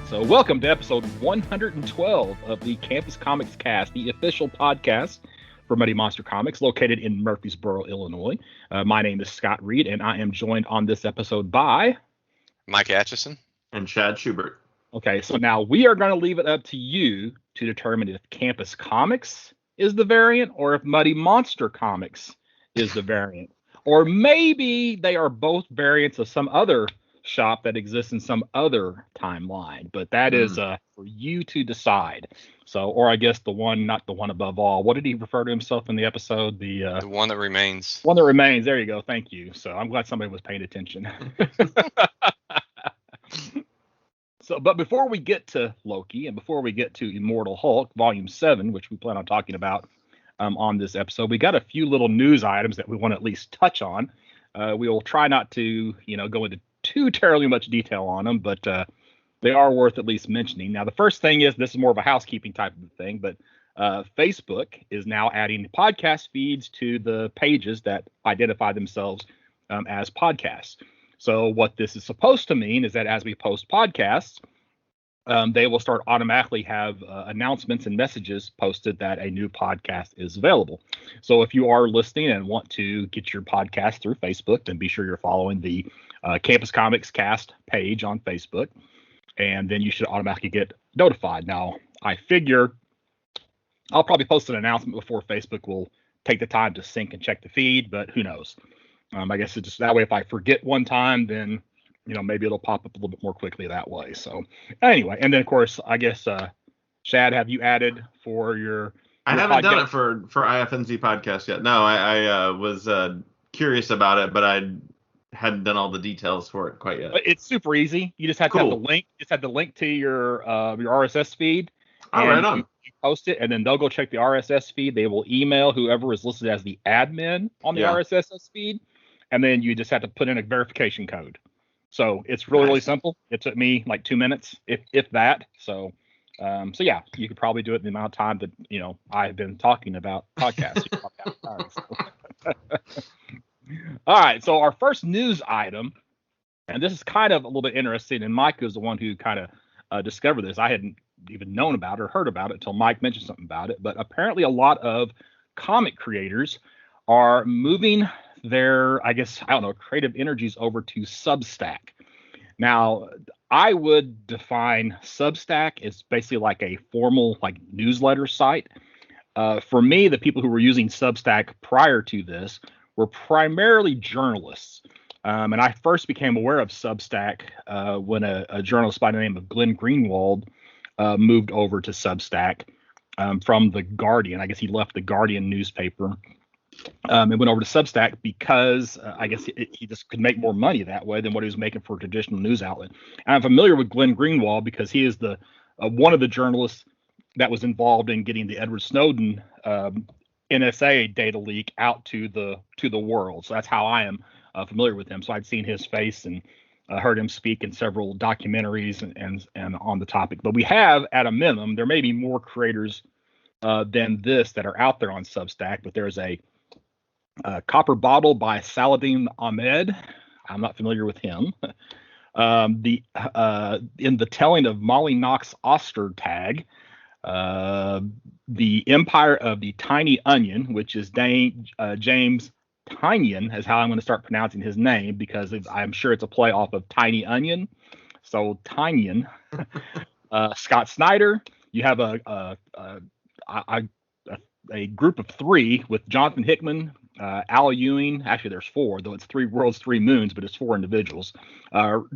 So welcome to episode 112 of the Campus Comics Cast, the official podcast for Mighty Monster Comics, located in Murfreesboro, Illinois. My name is Scott Reed, and I am joined on this episode by Mike Atchison and Chad Schubert. Okay, so now we are going to leave it up to you to determine if Campus Comics is the variant or if Mighty Monster Comics is the variant. Or maybe they are both variants of some other shop that exists in some other timeline, but that is for you to decide. So, or I guess the one, not the one above all. What did he refer to himself in the episode? The one that remains. One that remains. There you go. Thank you. So I'm glad somebody was paying attention. So, but before we get to Loki and before we get to Immortal Hulk, Volume 7, which we plan on talking about on this episode, we got a few little news items that we want to at least touch on. We will try not to, go into too terribly much detail on them, but they are worth at least mentioning. Now, the first thing is, this is more of a housekeeping type of thing, but Facebook is now adding podcast feeds to the pages that identify themselves as podcasts. So what this is supposed to mean is that as we post podcasts, they will start automatically have announcements and messages posted that a new podcast is available. So if you are listening and want to get your podcast through Facebook, then be sure you're following the Campus Comics Cast page on Facebook, and then you should automatically get notified. Now, I figure I'll probably post an announcement before Facebook will take the time to sync and check the feed, but who knows? I guess it's just that way. If I forget one time, then maybe it'll pop up a little bit more quickly that way. So anyway, and then of course, I guess Shad, have you added for your I haven't podcast? done it for IFNZ podcast yet. No, I was curious about it, but I hadn't done all the details for it quite yet. It's super easy. You just have to have the link. Just have the link to your RSS feed. Oh, right on. You post it, and then they'll go check the RSS feed. They will email whoever is listed as the admin on the RSS feed, and then you just have to put in a verification code. So it's really simple. It took me like 2 minutes, if that. So yeah, you could probably do it in the amount of time that I've been talking about podcasts. All right. So our first news item, and this is kind of a little bit interesting, and Mike is the one who kind of discovered this. I hadn't even known about it or heard about it until Mike mentioned something about it. But apparently, a lot of comic creators are moving their, creative energies over to Substack. Now, I would define Substack as basically like a formal newsletter site. For me, the people who were using Substack prior to this were primarily journalists. And I first became aware of Substack when a journalist by the name of Glenn Greenwald moved over to Substack from The Guardian. I guess he left The Guardian newspaper and went over to Substack because I guess he just could make more money that way than what he was making for a traditional news outlet. And I'm familiar with Glenn Greenwald because he is the one of the journalists that was involved in getting the Edward Snowden NSA data leak out to the world. So that's how I am familiar with him. So I'd seen his face and heard him speak in several documentaries and on the topic. But we have, at a minimum, there may be more creators than this that are out there on Substack. But there's a Copper Bottle by Saladin Ahmed. I'm not familiar with him. In the telling of Molly Knox Ostertag, the Empire of the Tiny Onion, which is James Tynion, is how I'm going to start pronouncing his name because I'm sure it's a play off of Tiny Onion. So Tynion. Scott Snyder. You have a group of three with Jonathan Hickman, Al Ewing. Actually, there's four, though it's Three Worlds, Three Moons, but it's four individuals.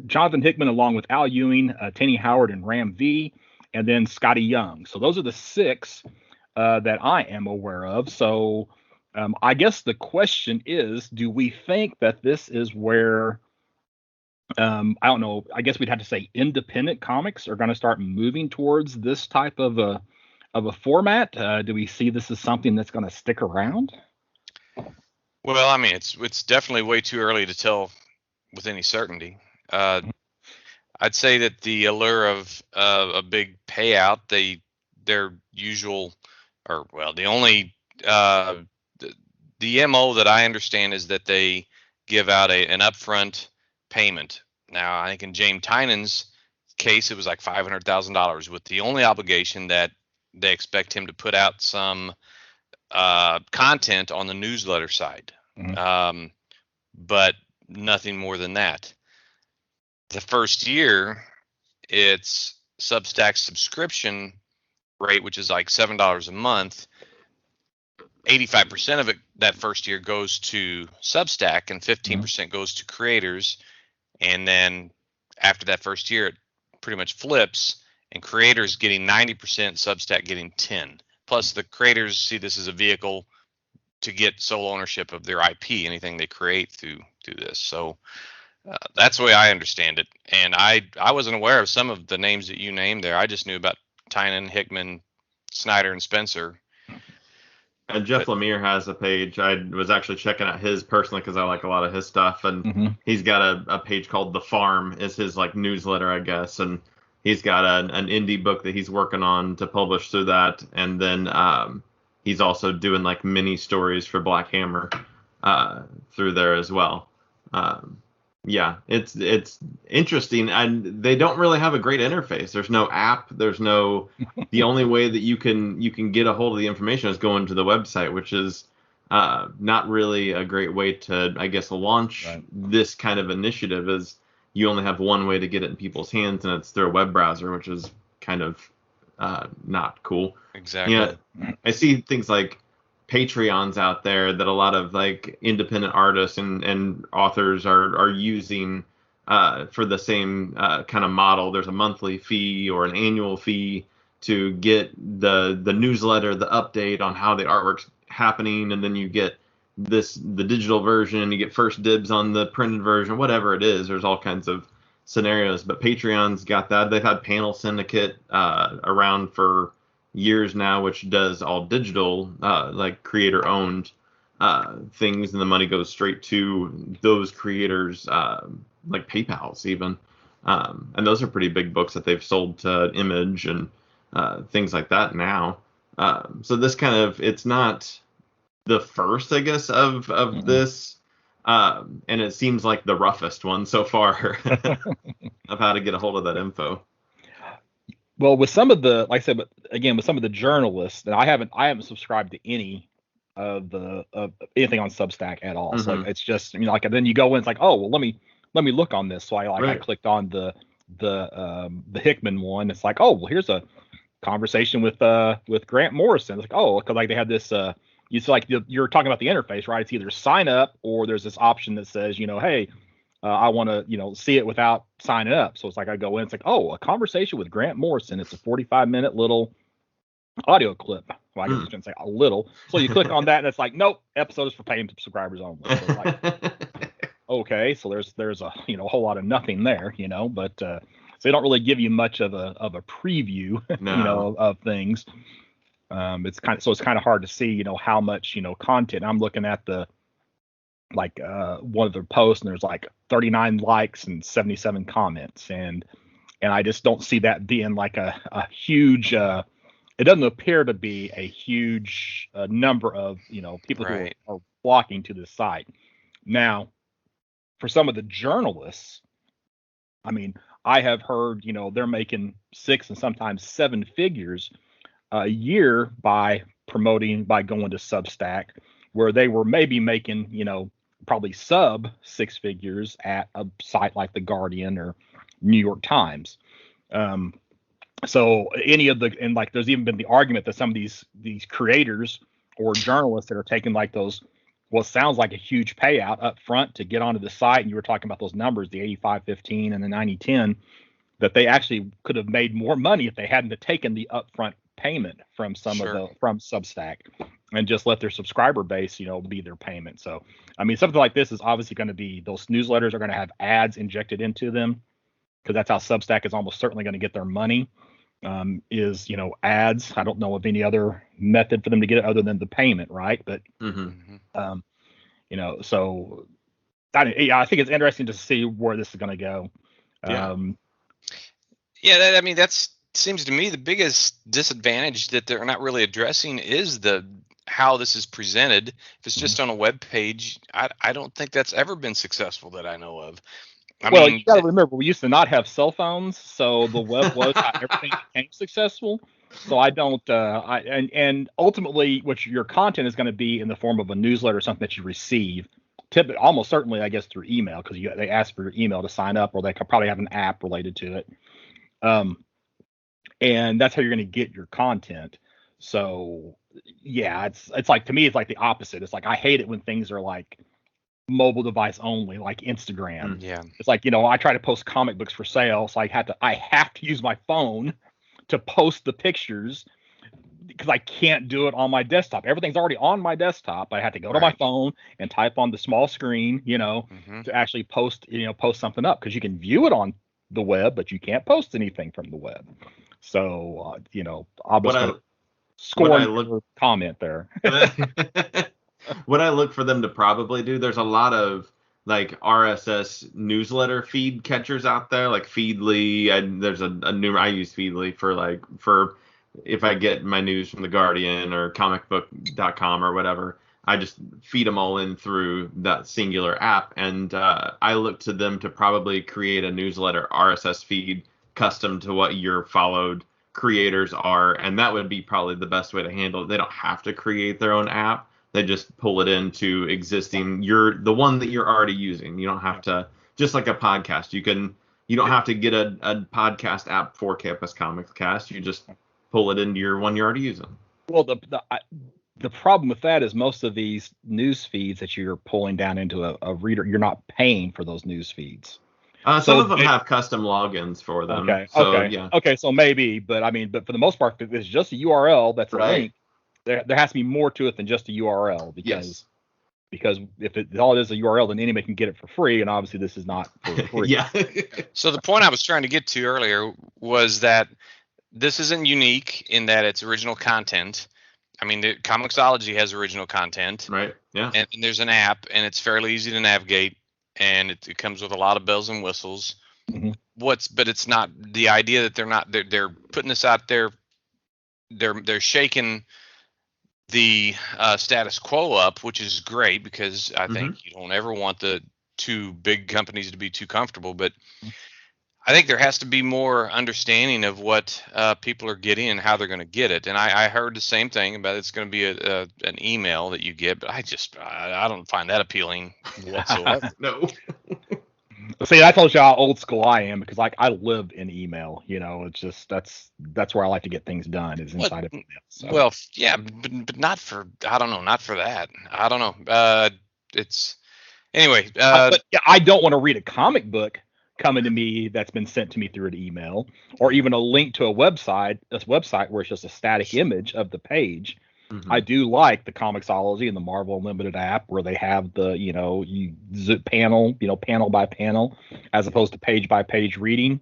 Jonathan Hickman, along with Al Ewing, Tenny Howard, and Ram V, and then Scotty Young. So those are the six that I am aware of. So I guess the question is, do we think that this is where I don't know. I guess we'd have to say independent comics are going to start moving towards this type of a format. Do we see this as something that's going to stick around? Well, I mean, it's definitely way too early to tell with any certainty. I'd say that the allure of a big payout, their usual, or well, the only the MO that I understand is that they give out an upfront payment. Now, I think in James Tynan's case, it was like $500,000, with the only obligation that they expect him to put out some content on the newsletter side, but nothing more than that. The first year, it's Substack subscription rate, which is like $7 a month. 85% of it that first year goes to Substack, and 15% goes to creators. And then after that first year, it pretty much flips, and creators getting 90%, Substack getting 10. Plus, the creators see this as a vehicle to get sole ownership of their IP, anything they create through this. So that's the way I understand it. And I wasn't aware of some of the names that you named there. I just knew about Tynan, Hickman, Snyder, and Spencer. And Jeff Lemire has a page. I was actually checking out his personally because I like a lot of his stuff, and he's got a page called The Farm, is his like newsletter, I guess, and he's got an indie book that he's working on to publish through that, and then he's also doing like mini stories for Black Hammer through there as well. Yeah, it's interesting, and they don't really have a great interface. There's no app. There's no. The only way that you can get a hold of the information is going to the website, which is not really a great way to, I guess, launch this kind of initiative. Is you only have one way to get it in people's hands, and it's through a web browser, which is kind of not cool. Exactly. Yeah, I see things like Patreons out there that a lot of like independent artists and authors are using for the same kind of model. There's a monthly fee or an annual fee to get the newsletter, the update on how the artwork's happening, and then you get the digital version, you get first dibs on the printed version, whatever it is. There's all kinds of scenarios, but Patreon's got that. They've had Panel Syndicate around for years now, which does all digital, like creator owned things, and the money goes straight to those creators, like PayPal's even, and those are pretty big books that they've sold to Image and things like that now. So this kind of, it's not the first, I guess, of this, and it seems like the roughest one so far of how to get a hold of that info. Well, with some of the, like I said, but again, with some of the journalists, that I haven't subscribed to any of anything on Substack at all. So like, it's just, like, and then you go in, it's like, oh, well, let me look on this. So I clicked on the Hickman one. It's like, oh, well, here's a conversation with Grant Morrison. It's like, oh, because like they have this, it's like you're talking about the interface, right? It's either sign up or there's this option that says, hey, I want to, see it without signing up. So it's like I go in, it's like, oh, a conversation with Grant Morrison. It's a 45-minute little audio clip. Well, I guess I shouldn't say a little. So you click on that, and it's like, nope, episode is for paying subscribers only. So it's like, okay, so there's a whole lot of nothing there, but so they don't really give you much of a preview, of things. It's kind of hard to see, how much content. I'm looking at one of their posts, and there's like 39 likes and 77 comments, and I just don't see that being like a huge. It doesn't appear to be a huge number of people who are flocking to this site. Now, for some of the journalists, I mean, I have heard they're making 6 and sometimes 7 figures a year by going to Substack, where they were maybe making probably sub 6 figures at a site like The Guardian or New York Times. So there's even been the argument that some of these creators or journalists that are taking like those, what sounds like a huge payout up front to get onto the site, and you were talking about those numbers, the 85-15 and the 90-10, that they actually could have made more money if they hadn't taken the upfront payment from from Substack. and just let their subscriber base, be their payment. So, I mean, something like this is obviously going to be, those newsletters are going to have ads injected into them, because that's how Substack is almost certainly going to get their money, is, ads. I don't know of any other method for them to get it other than the payment, right? But, so I think it's interesting to see where this is going to go. That seems to me the biggest disadvantage that they're not really addressing is how this is presented. If it's just on a web page, I don't think that's ever been successful that I know of. I mean, you got to remember, we used to not have cell phones, so the web was how everything became successful. So I don't, and ultimately, what your content is going to be in the form of a newsletter or something that you receive, almost certainly, I guess, through email, because they ask for your email to sign up, or they could probably have an app related to it. And that's how you're going to get your content. So yeah, it's like, to me, it's like the opposite. It's like, I hate it when things are like mobile device only, like Instagram. Yeah. It's like, I try to post comic books for sale, so I have to use my phone to post the pictures, because I can't do it on my desktop. Everything's already on my desktop. I have to go to my phone and type on the small screen, to actually post something up, because you can view it on the web, but you can't post anything from the web. So, I'll just score your comment there. What I look for them to probably do, there's a lot of like RSS newsletter feed catchers out there, like Feedly. There's a new, I use Feedly for if I get my news from The Guardian or comicbook.com or whatever, I just feed them all in through that singular app. And I look to them to probably create a newsletter RSS feed custom to what your followed creators are. And that would be probably the best way to handle it. They don't have to create their own app. They just pull it into existing, the one that you're already using. You don't have to, just like a podcast, you don't have to get a podcast app for Campus Comics Cast. You just pull it into your one you're already using. Well, the problem with that is most of these news feeds that you're pulling down into a reader, you're not paying for those news feeds. Some of them have custom logins for them. Okay, so maybe, but for the most part, if it's just a URL that's a link, there has to be more to it than just a URL, because if all it is a URL, then anybody can get it for free, and obviously this is not for free. So the point I was trying to get to earlier was that this isn't unique in that it's original content. I mean, the Comixology has original content, right? Yeah, and there's an app, and it's fairly easy to navigate, and it comes with a lot of bells and whistles. But it's not the idea that they're putting this out there. They're shaking the status quo up, which is great, because I think you don't ever want the two big companies to be too comfortable. But I think there has to be more understanding of what people are getting and how they're going to get it. And I heard the same thing about it's going to be an email that you get, but I don't find that appealing whatsoever. No. See, I told you how old school I am, because like I live in email. It's just that's where I like to get things done, is inside of email. So. Well, yeah, but not for not for that. I don't know. It's anyway. But yeah, I don't want to read a comic book coming to me that's been sent to me through an email, or even a link to a website where it's just a static image of the page. I do like the Comixology and the Marvel Unlimited app, where they have the, you zip panel by panel, as opposed to page by page reading,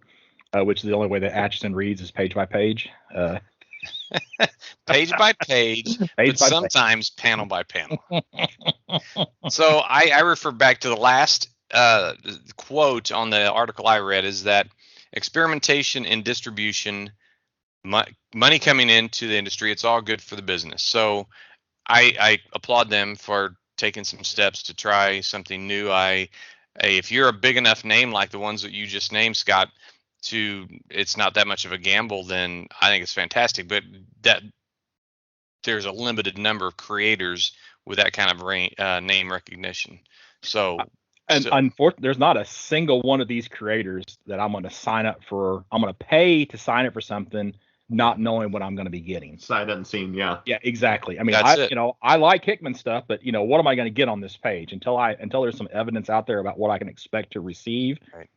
which is the only way that Atchison reads, is page by page. Page by page, but sometimes panel by panel. So I refer back to the last quote on the article I read, is that experimentation and distribution, money coming into the industry, it's all good for the business. So I applaud them for taking some steps to try something new. If you're a big enough name like the ones that you just named, Scott, it's not that much of a gamble, then I think it's fantastic. But that there's a limited number of creators with that kind of name recognition. So. Unfortunately, there's not a single one of these creators that I'm going to sign up for. I'm going to pay to sign up for something, not knowing what I'm going to be getting. Sight unseen, yeah. Yeah, exactly. I mean, I like Hickman stuff, but what am I going to get on this page until there's some evidence out there about what I can expect to receive? Right.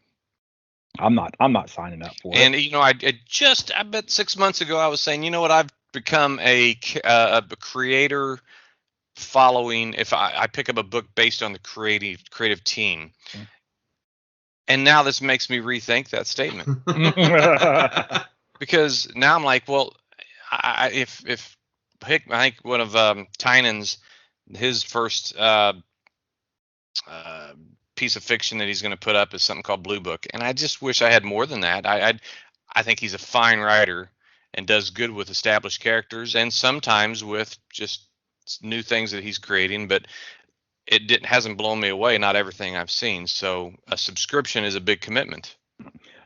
I'm not signing up for it. And I bet 6 months ago I was saying, I've become a creator following, if I pick up a book based on the creative team. And now this makes me rethink that statement. Because now I'm like, well, if I think one of Tynan's, his first piece of fiction that he's going to put up is something called Blue Book, and I just wish I had more than that. I think he's a fine writer and does good with established characters and sometimes with just new things that he's creating, but it hasn't blown me away. Not everything I've seen. So a subscription is a big commitment.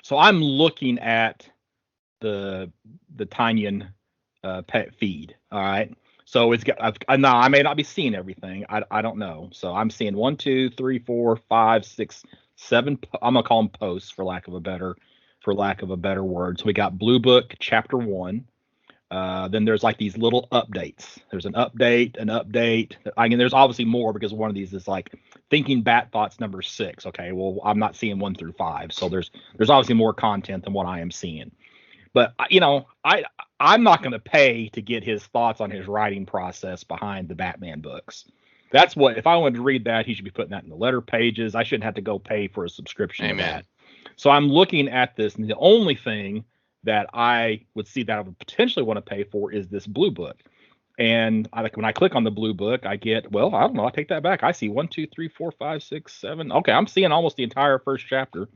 So I'm looking at the Tynion pet feed. All right. So it's got. Now I may not be seeing everything. I don't know. So I'm seeing 1, 2, 3, 4, 5, 6, 7. I'm gonna call them posts for lack of a better word. So we got Blue Book Chapter 1. Then there's like these little updates. There's an update. I mean, there's obviously more because one of these is like Thinking Bat Thoughts number 6. Okay, well, I'm not seeing 1 through 5, so there's obviously more content than what I am seeing. But I'm not going to pay to get his thoughts on his writing process behind the Batman books. That's what, if I wanted to read that, he should be putting that in the letter pages. I shouldn't have to go pay for a subscription to that. So I'm looking at this, and the only thing that I would see that I would potentially want to pay for is this Blue Book. And when I click on the Blue Book, I get, well, I don't know, I take that back. I see 1, 2, 3, 4, 5, 6, 7. Okay, I'm seeing almost the entire first chapter.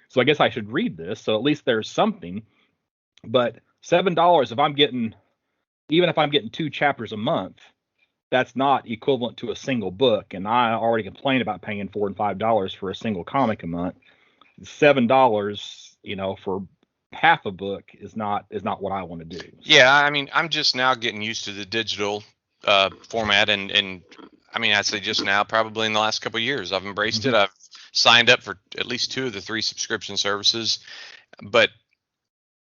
So I guess I should read this. So at least there's something. But $7, even if I'm getting 2 chapters a month, that's not equivalent to a single book. And I already complained about paying $4 and $5 for a single comic a month. $7, for half a book is not what I want to do. Yeah, I mean, I'm just now getting used to the digital format, and I mean, I'd say just now, probably in the last couple of years, I've embraced it. I've signed up for at least 2 of the 3 subscription services, but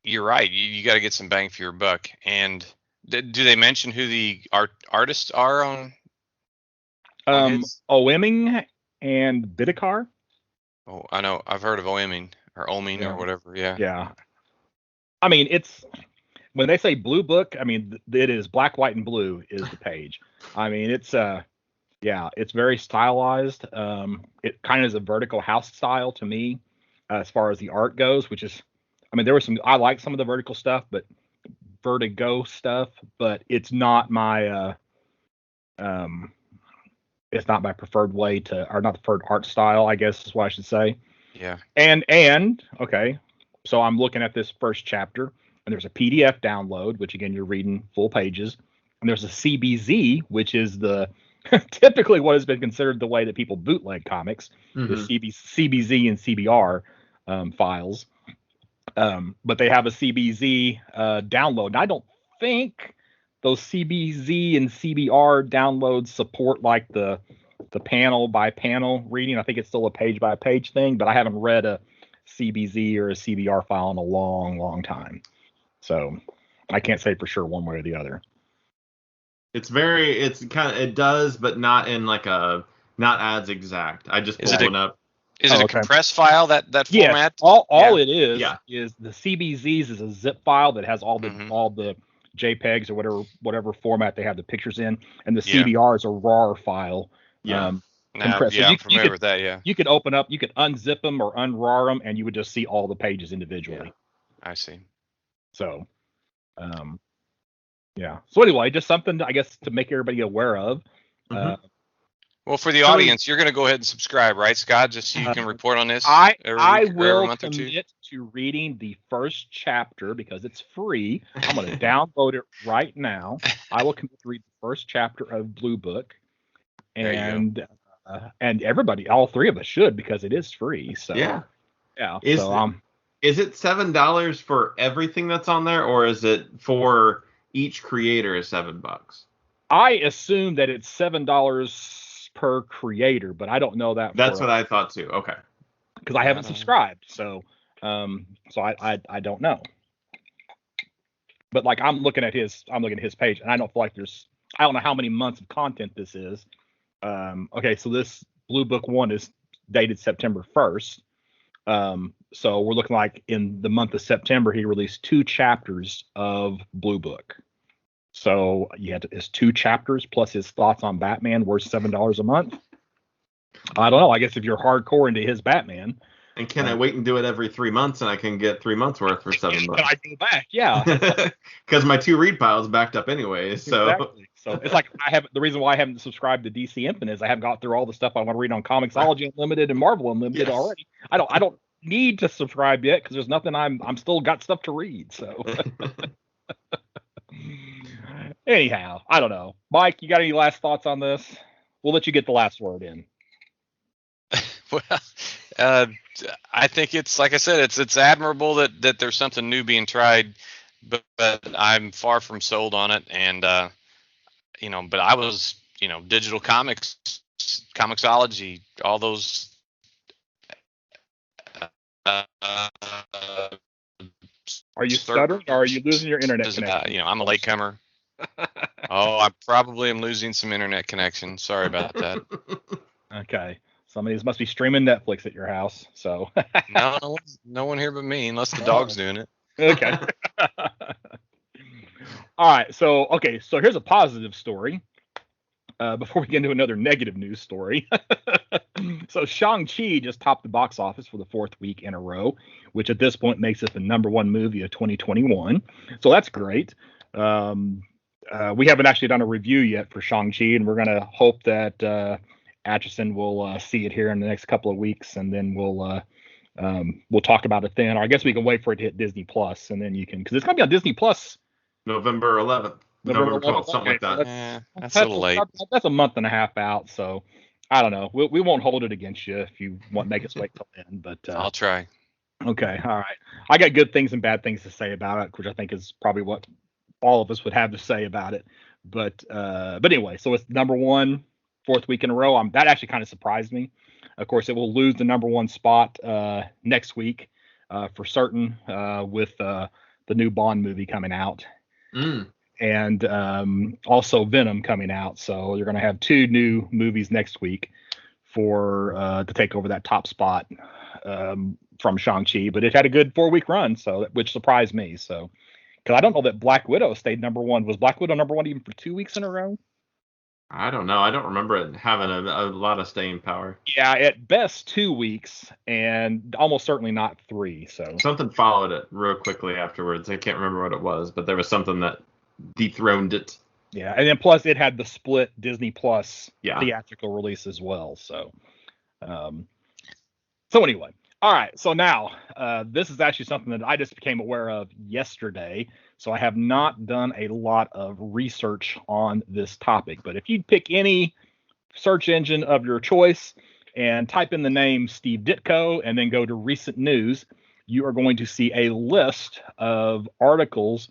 you're right. You got to get some bang for your buck. And do they mention who the artists are on? Oeming and Bidikar. Oh, I know. I've heard of Oeming or Oming or whatever. Yeah. Yeah. I mean, it's when they say Blue Book, I mean, it is black, white, and blue is the page. I mean, it's it's very stylized. It kind of is a vertical house style to me, as far as the art goes, which is, I mean, I like some of the vertical stuff, but Vertigo stuff, but it's not my preferred way or not the preferred art style, I guess is what I should say. Yeah. And okay, so I'm looking at this first chapter, and there's a PDF download, which again, you're reading full pages, and there's a CBZ, which is the typically what has been considered the way that people bootleg comics, the CBZ and CBR files. But they have a CBZ download. And I don't think those CBZ and CBR downloads support like the panel by panel reading. I think it's still a page by page thing, but I haven't read a CBZ or a CBR file in a long, long time. So I can't say for sure one way or the other. It does, but not in like not as exact. I just pulled one up. Is it a compressed file, that format? Yes, all it is the CBZs is a zip file that has all the JPEGs or whatever format they have the pictures in, and the CBR is a RAR file. I'm familiar with that. Yeah, you could open up, you could unzip them or unrar them, and you would just see all the pages individually. Yeah, I see. So, So anyway, just something I guess to make everybody aware of. Well, for the audience, you're going to go ahead and subscribe, right, Scott? Just so you can report on this. I will commit to reading the first chapter because it's free. I'm going to download it right now. I will commit to read the first chapter of Blue Book, and everybody, all 3 of us should because it is free. So yeah. Is it $7 for everything that's on there, or is it for each creator is $7? I assume that it's $7 per creator, but I don't know that. That's what I thought too. Okay. Because I haven't subscribed, so I don't know. But like I'm looking at his page, and I don't feel like I don't know how many months of content this is. Okay, so this Blue Book 1 is dated September 1st. So we're looking like in the month of September he released 2 chapters of Blue Book. So it's 2 chapters plus his thoughts on Batman, worth $7 a month. I don't know. I guess if you're hardcore into his Batman. And can I wait and do it every 3 months, and I can get 3 months worth for $7? Can I go back? Yeah. Because my 2 read piles backed up anyways. So exactly. So it's like the reason why I haven't subscribed to DC Infinite is I haven't got through all the stuff I want to read on Comixology Unlimited and Marvel Unlimited already. I don't need to subscribe yet because there's nothing I'm still got stuff to read. So anyhow, I don't know. Mike, you got any last thoughts on this? We'll let you get the last word in. Well, I think it's, like I said, it's admirable that there's something new being tried, but I'm far from sold on it. And but I was, digital comics, Comixology, all those. Are you stuttering or are you losing your internet connection? I'm a latecomer. Oh, I probably am losing some internet connection. Sorry about that. Okay. Somebody must be streaming Netflix at your house. So no one here but me, unless the dog's doing it. Okay. All right. So here's a positive story. Before we get into another negative news story. So Shang-Chi just topped the box office for the 4th week in a row, which at this point makes it the #1 movie of 2021. So that's great. We haven't actually done a review yet for Shang-Chi, and we're going to hope that Atchison will see it here in the next couple of weeks, and then we'll talk about it then. Or I guess we can wait for it to hit Disney Plus, and then you can, because it's going to be on Disney Plus November 11th. November 12th, something like that. That's a little late. That's a month and a half out, so I don't know. We won't hold it against you if you want to make us wait till then. But I'll try. Okay, all right. I got good things and bad things to say about it, which I think is probably what all of us would have to say about it. But anyway, so it's #1, 4th week in a row. That actually kind of surprised me. Of course, it will lose the #1 spot next week for certain with the new Bond movie coming out. And also Venom coming out. So you're going to have 2 new movies next week to take over that top spot from Shang-Chi. But it had a good 4-week run, which surprised me. So, because I don't know that Black Widow stayed #1. Was Black Widow #1 even for 2 weeks in a row? I don't know. I don't remember it having a lot of staying power. Yeah, at best 2 weeks, and almost certainly not 3. So something followed it real quickly afterwards. I can't remember what it was, but there was something that dethroned it. Yeah, and then plus it had the split Disney Plus theatrical release as well. So, anyway, all right. So now this is actually something that I just became aware of yesterday. So I have not done a lot of research on this topic. But if you pick any search engine of your choice and type in the name Steve Ditko and then go to recent news, you are going to see a list of articles.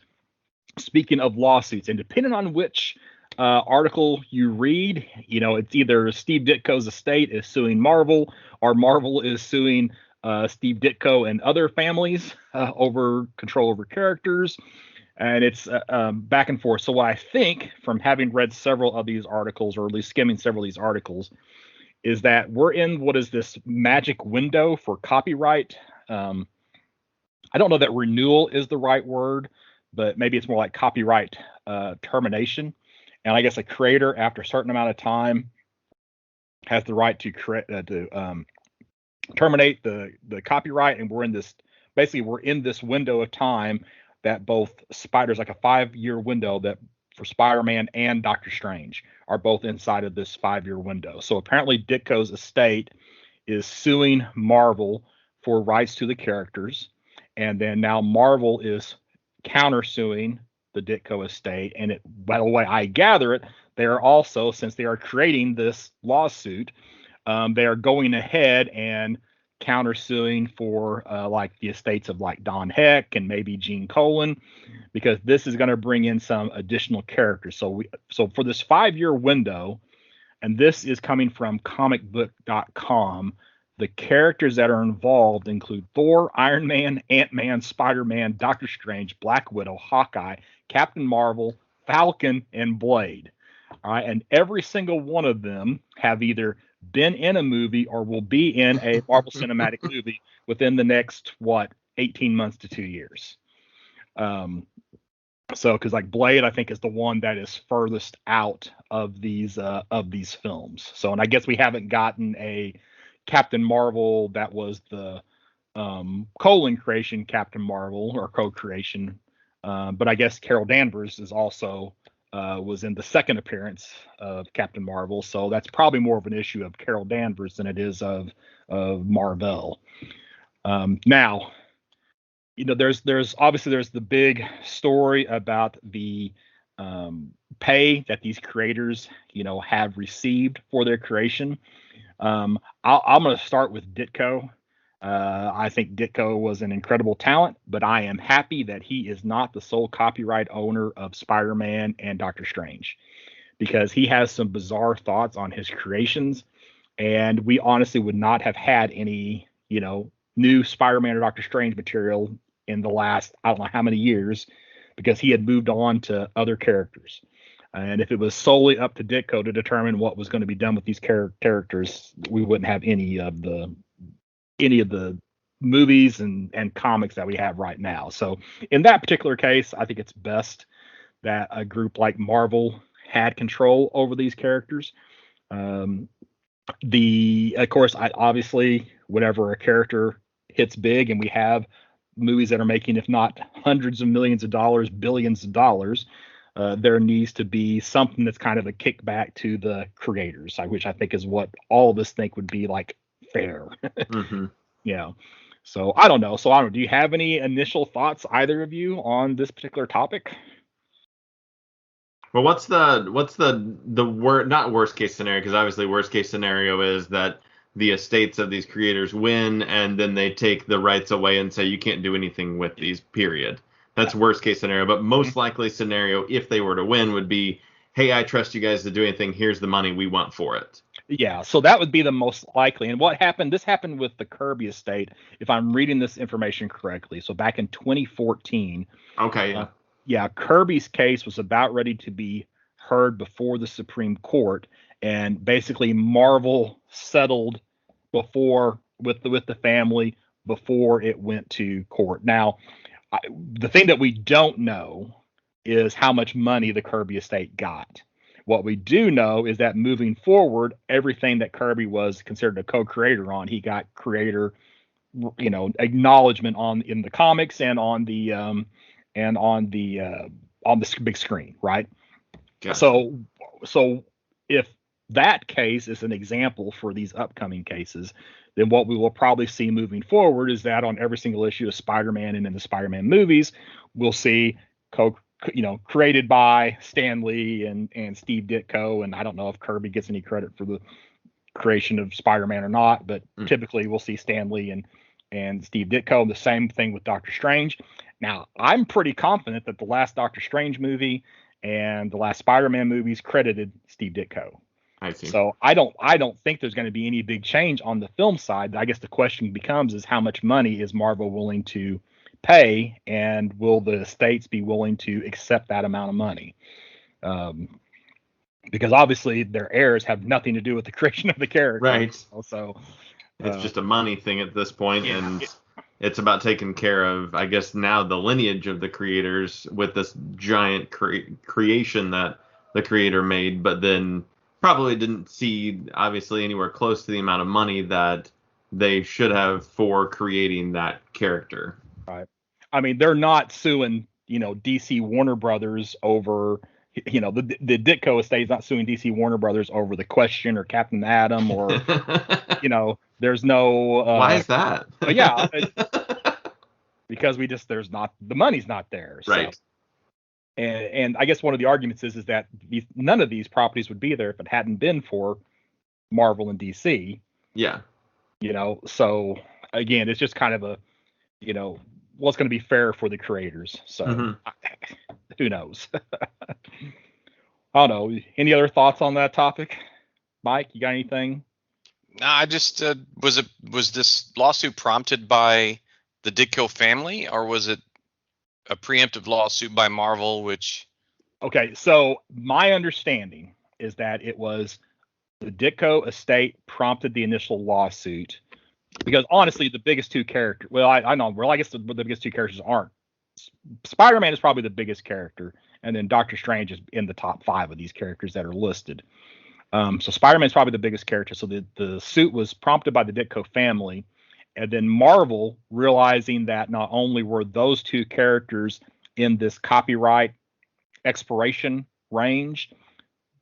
Speaking of lawsuits, and depending on which article you read, it's either Steve Ditko's estate is suing Marvel, or Marvel is suing Steve Ditko and other families over control over characters, and it's back and forth. So what I think, from having read several of these articles, or at least skimming several of these articles, is that we're in what is this magic window for copyright. I don't know that renewal is the right word, but maybe it's more like copyright termination. And I guess a creator, after a certain amount of time, has the right to terminate the copyright. And we're in this window of time that both there's like a 5-year window that for Spider-Man and Doctor Strange are both inside of this 5-year window. So apparently Ditko's estate is suing Marvel for rights to the characters. And then now Marvel is countersuing the Ditko estate, and by the way I gather it, they are also, since they are creating this lawsuit, they are going ahead and countersuing for like the estates of like Don Heck and maybe Gene Colan, because this is going to bring in some additional characters. So for this 5-year window, and this is coming from comicbook.com, the characters that are involved include Thor, Iron Man, Ant-Man, Spider-Man, Doctor Strange, Black Widow, Hawkeye, Captain Marvel, Falcon, and Blade. All right, and every single one of them have either been in a movie or will be in a Marvel Cinematic movie within the next 18 months to 2 years. So, because like Blade, I think is the one that is furthest out of these films. So, and I guess we haven't gotten a Captain Marvel that was the colon creation Captain Marvel or co-creation, but I guess Carol Danvers is also was in the second appearance of Captain Marvel, so that's probably more of an issue of Carol Danvers than it is of Marvel. Now, there's obviously there's the big story about the pay that these creators have received for their creation. I'm going to start with Ditko. I think Ditko was an incredible talent, but I am happy that he is not the sole copyright owner of Spider-Man and Doctor Strange, because he has some bizarre thoughts on his creations, and we honestly would not have had any, new Spider-Man or Doctor Strange material in the last, I don't know how many years, because he had moved on to other characters. And if it was solely up to Ditko to determine what was going to be done with these characters, we wouldn't have any of the movies and comics that we have right now. So in that particular case, I think it's best that a group like Marvel had control over these characters. Of course, obviously, whenever a character hits big and we have movies that are making, if not hundreds of millions of dollars, billions of dollars, there needs to be something that's kind of a kickback to the creators, which I think is what all of us think would be like fair. Mm-hmm. So I don't know. Do you have any initial thoughts, either of you, on this particular topic? Well, what's the not worst case scenario? Because obviously worst case scenario is that the estates of these creators win, and then they take the rights away and say you can't do anything with these. Period. That's worst case scenario. But most likely scenario, if they were to win, would be, hey, I trust you guys to do anything. Here's the money we want for it. Yeah, so that would be the most likely. And what happened? This happened with the Kirby estate, if I'm reading this information correctly. So back in 2014. Okay. Yeah. Yeah, Kirby's case was about ready to be heard before the Supreme Court, and basically Marvel settled with the family before it went to court. Now, the thing that we don't know is how much money the Kirby estate got. What we do know is that moving forward, everything that Kirby was considered a co-creator on, he got creator, acknowledgement in the comics and on the big screen, right? Gotcha. So if that case is an example for these upcoming cases, then what we will probably see moving forward is that on every single issue of Spider-Man and in the Spider-Man movies, we'll see created by Stan Lee and Steve Ditko. And I don't know if Kirby gets any credit for the creation of Spider-Man or not, but typically we'll see Stan Lee and Steve Ditko. The same thing with Doctor Strange. Now, I'm pretty confident that the last Doctor Strange movie and the last Spider-Man movies credited Steve Ditko. I see. So I don't think there's going to be any big change on the film side. I guess the question becomes is how much money is Marvel willing to pay, and will the estates be willing to accept that amount of money? Because obviously their heirs have nothing to do with the creation of the character. Right. So it's just a money thing at this point, and it's about taking care of, I guess, now the lineage of the creators with this giant creation that the creator made, but then probably didn't see, obviously, anywhere close to the amount of money that they should have for creating that character. Right. I mean, they're not suing, DC Warner Brothers over, the Ditko estate is not suing DC Warner Brothers over The Question or Captain Atom or, there's no. Why is that? Yeah. Because the money's not there. So. Right. And I guess one of the arguments is that none of these properties would be there if it hadn't been for Marvel and DC. Yeah. So again, it's just kind of a, what's going to be fair for the creators. So who knows? I don't know. Any other thoughts on that topic? Mike, you got anything? No, I just was this lawsuit prompted by the Ditko family, or was it a preemptive lawsuit by Marvel, which... Okay, so my understanding is that it was the Ditko estate prompted the initial lawsuit because honestly, the biggest two characters, I know, well, I guess the biggest two characters aren't Spider-Man is probably the biggest character, and then Doctor Strange is in the top 5 of these characters that are listed. So Spider-Man is probably the biggest character. So the suit was prompted by the Ditko family, and then Marvel, realizing that not only were those two characters in this copyright expiration range,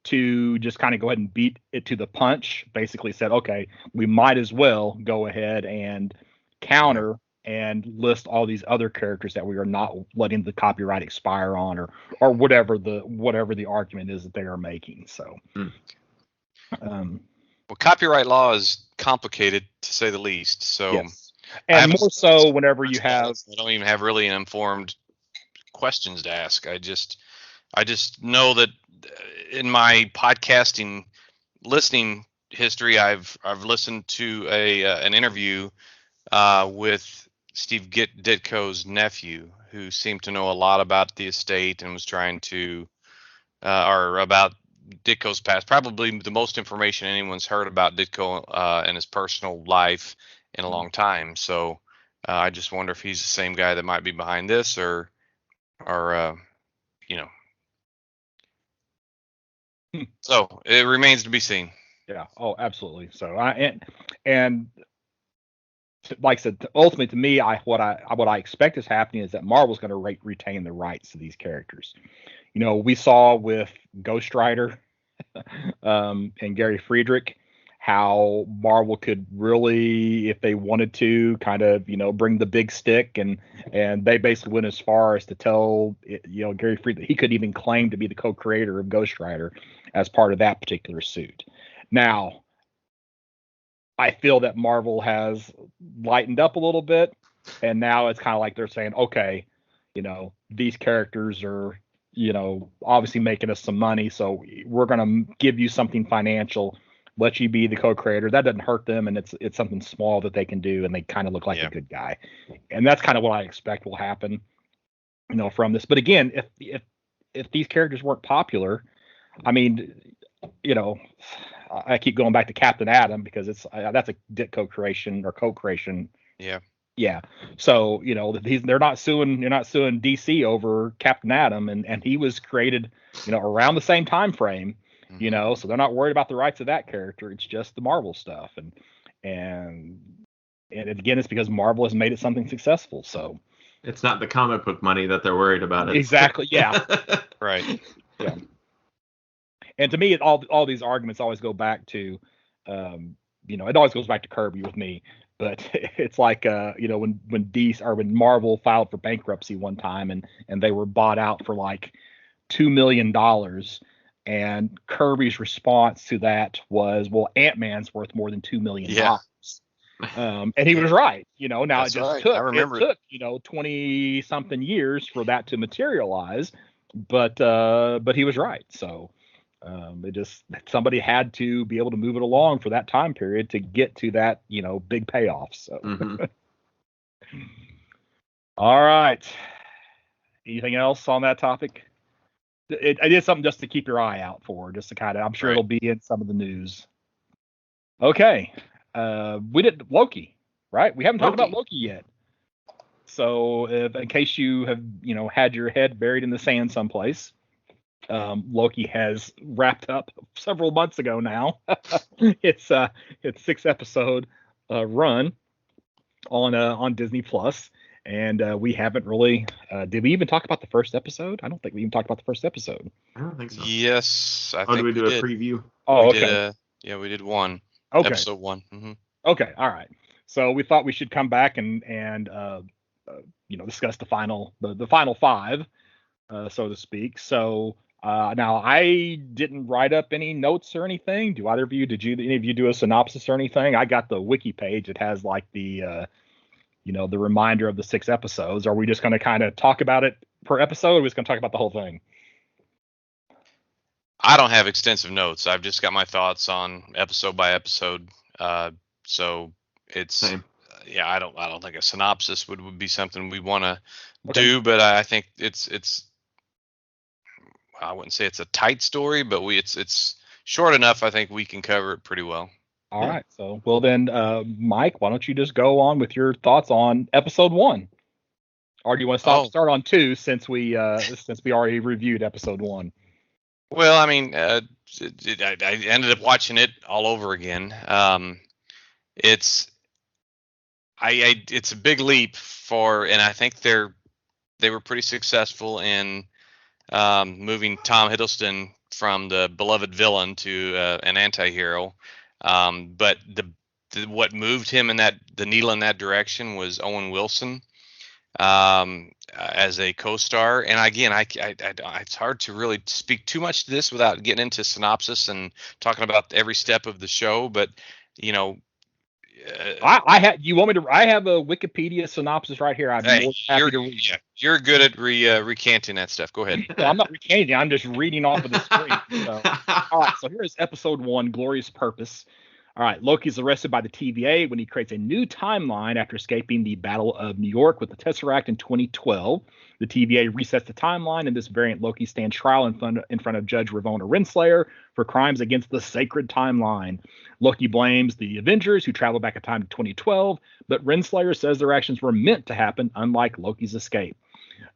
to just kind of go ahead and beat it to the punch, basically said, okay, we might as well go ahead and counter and list all these other characters that we are not letting the copyright expire on, or whatever the argument is that they are making. So, well, copyright law is complicated to say the least. So, yes. And more so whenever you have, I don't even have really an informed questions to ask. I just know that in my podcasting listening history, I've listened to an interview with Steve Ditko's nephew, who seemed to know a lot about the estate and was trying to, or about Ditko's past. Probably the most information anyone's heard about Ditko and his personal life in a long time. So I just wonder if he's the same guy that might be behind this, or you know. So it remains to be seen. Yeah. Oh, absolutely. So and like I said, ultimately to me, what I expect is happening is that Marvel's going to retain the rights to these characters. We saw with Ghost Rider and Gary Friedrich how Marvel could really, if they wanted to, kind of bring the big stick, and they basically went as far as to tell Gary Friedrich he could even claim to be the co-creator of Ghost Rider as part of that particular suit. Now, I feel that Marvel has lightened up a little bit, and now it's kind of like they're saying, okay, these characters are, obviously making us some money, so we're going to give you something financial, let you be the co-creator. That doesn't hurt them, and it's something small that they can do, and they kind of look like a good guy. And that's kind of what I expect will happen, from this. But again, if these characters weren't popular, I mean, I keep going back to Captain Atom because that's a Ditko creation or co-creation. Yeah. Yeah. So, they're not suing DC over Captain Atom, and he was created, around the same time frame, so they're not worried about the rights of that character. It's just the Marvel stuff. And again, it's because Marvel has made it something successful. So it's not the comic book money that they're worried about. Exactly. Yeah. Right. Yeah. And to me, all these arguments always go back to, it always goes back to Kirby with me. But it's like, when DC or when Marvel filed for bankruptcy one time, and they were bought out for like $2 million, and Kirby's response to that was, well, Ant-Man's worth more than $2 million. Yeah. And he was right. Now That's it just right. took 20 something years for that to materialize, but he was right. So somebody had to be able to move it along for that time period to get to that, big payoff. So, All right. Anything else on that topic? I did something just to keep your eye out for, just to kind of, I'm sure it'll be in some of the news. Okay. We did Loki, right? We haven't talked about Loki yet. So in case you have, had your head buried in the sand someplace, Loki has wrapped up several months ago now. It's 6 episode run on Disney Plus. And we haven't really. Did we even talk about the first episode? I don't think we even talked about the first episode. I don't think so. Yes, I think did we do a preview? Oh, okay. We did one. Okay. Episode 1. Mm-hmm. Okay. All right. So we thought we should come back and discuss the final 5, so to speak. So now I didn't write up any notes or anything. Do either of you? Did any of you do a synopsis or anything? I got the wiki page. It has like the the reminder of the 6 episodes. Are we just going to kind of talk about it per episode, or are we just going to talk about the whole thing? I don't have extensive notes. I've just got my thoughts on episode by episode. So it's Same. I don't think a synopsis would be something we want to do, but I think it's I wouldn't say it's a tight story, but it's short enough. I think we can cover it pretty well. All right. So, well then, Mike, why don't you just go on with your thoughts on episode 1? Or do you want to start on 2 since we already reviewed episode 1? Well, I mean, I ended up watching it all over again. It's it's a big leap and I think they were pretty successful in moving Tom Hiddleston from the beloved villain to an anti-hero. But what moved him the needle in that direction was Owen Wilson as a co-star. And again, it's hard to really speak too much to this without getting into synopsis and talking about every step of the show. But I have a Wikipedia synopsis right here. I'm more happy to read. You're good at recanting that stuff. Go ahead. No, I'm not recanting. I'm just reading off of the screen. So. All right. So here is episode 1, Glorious Purpose. All right. Loki's arrested by the TVA when he creates a new timeline after escaping the Battle of New York with the Tesseract in 2012. The TVA resets the timeline, and this variant Loki stands trial in front of Judge Ravonna Renslayer for crimes against the sacred timeline. Loki blames the Avengers, who travel back in time to 2012, but Renslayer says their actions were meant to happen, unlike Loki's escape.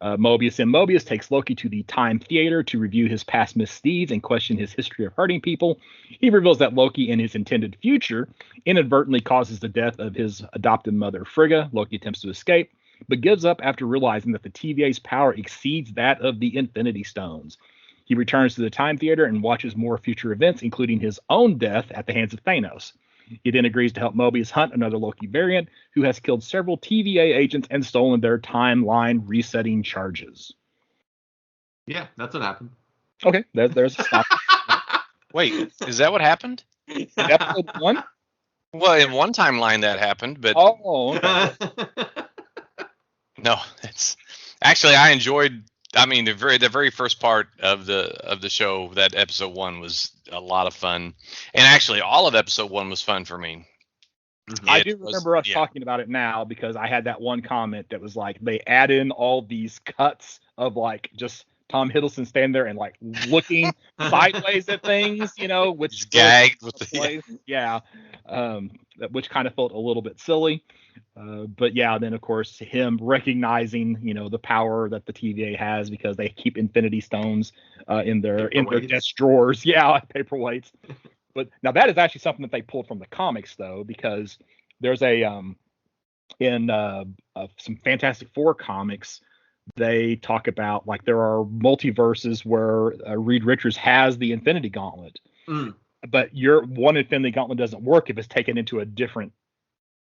Mobius takes Loki to the Time Theater to review his past misdeeds and question his history of hurting people. He reveals that Loki, in his intended future, inadvertently causes the death of his adopted mother, Frigga. Loki attempts to escape, but gives up after realizing that the TVA's power exceeds that of the Infinity Stones. He returns to the Time Theater and watches more future events, including his own death at the hands of Thanos. He then agrees to help Mobius hunt another Loki variant who has killed several TVA agents and stolen their timeline resetting charges. Yeah, that's what happened. Okay, there's a stop. Wait, is that what happened? In episode 1? Well, in one timeline that happened, but okay. No, it's actually I enjoyed. I mean, the very first part of the show, that episode 1 was a lot of fun, and actually all of episode 1 was fun for me. I do remember us talking about it now because I had that one comment that was like they add in all these cuts of like just Tom Hiddleston standing there and like looking sideways at things, which gagged with the which kind of felt a little bit silly. But yeah, then of course him recognizing, the power that the TVA has because they keep Infinity Stones in their desk drawers. Yeah, paperweights. But now that is actually something that they pulled from the comics though, because there's in some Fantastic Four comics, they talk about like there are multiverses where Reed Richards has the Infinity Gauntlet, but your one Infinity Gauntlet doesn't work if it's taken into a different.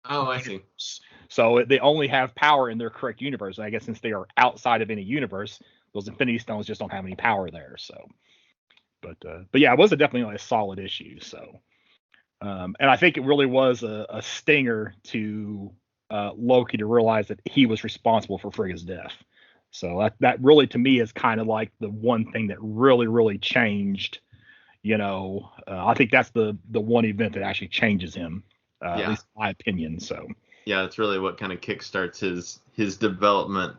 Oh, I see. So they only have power in their correct universe. And I guess since they are outside of any universe, those Infinity Stones just don't have any power there. So, but yeah, it was definitely a solid issue. So, and I think it really was a stinger to Loki to realize that he was responsible for Frigga's death. So that really to me is kind of like the one thing that really, really changed. I think that's the one event that actually changes him. At least in my opinion. So yeah, it's really what kind of kickstarts his development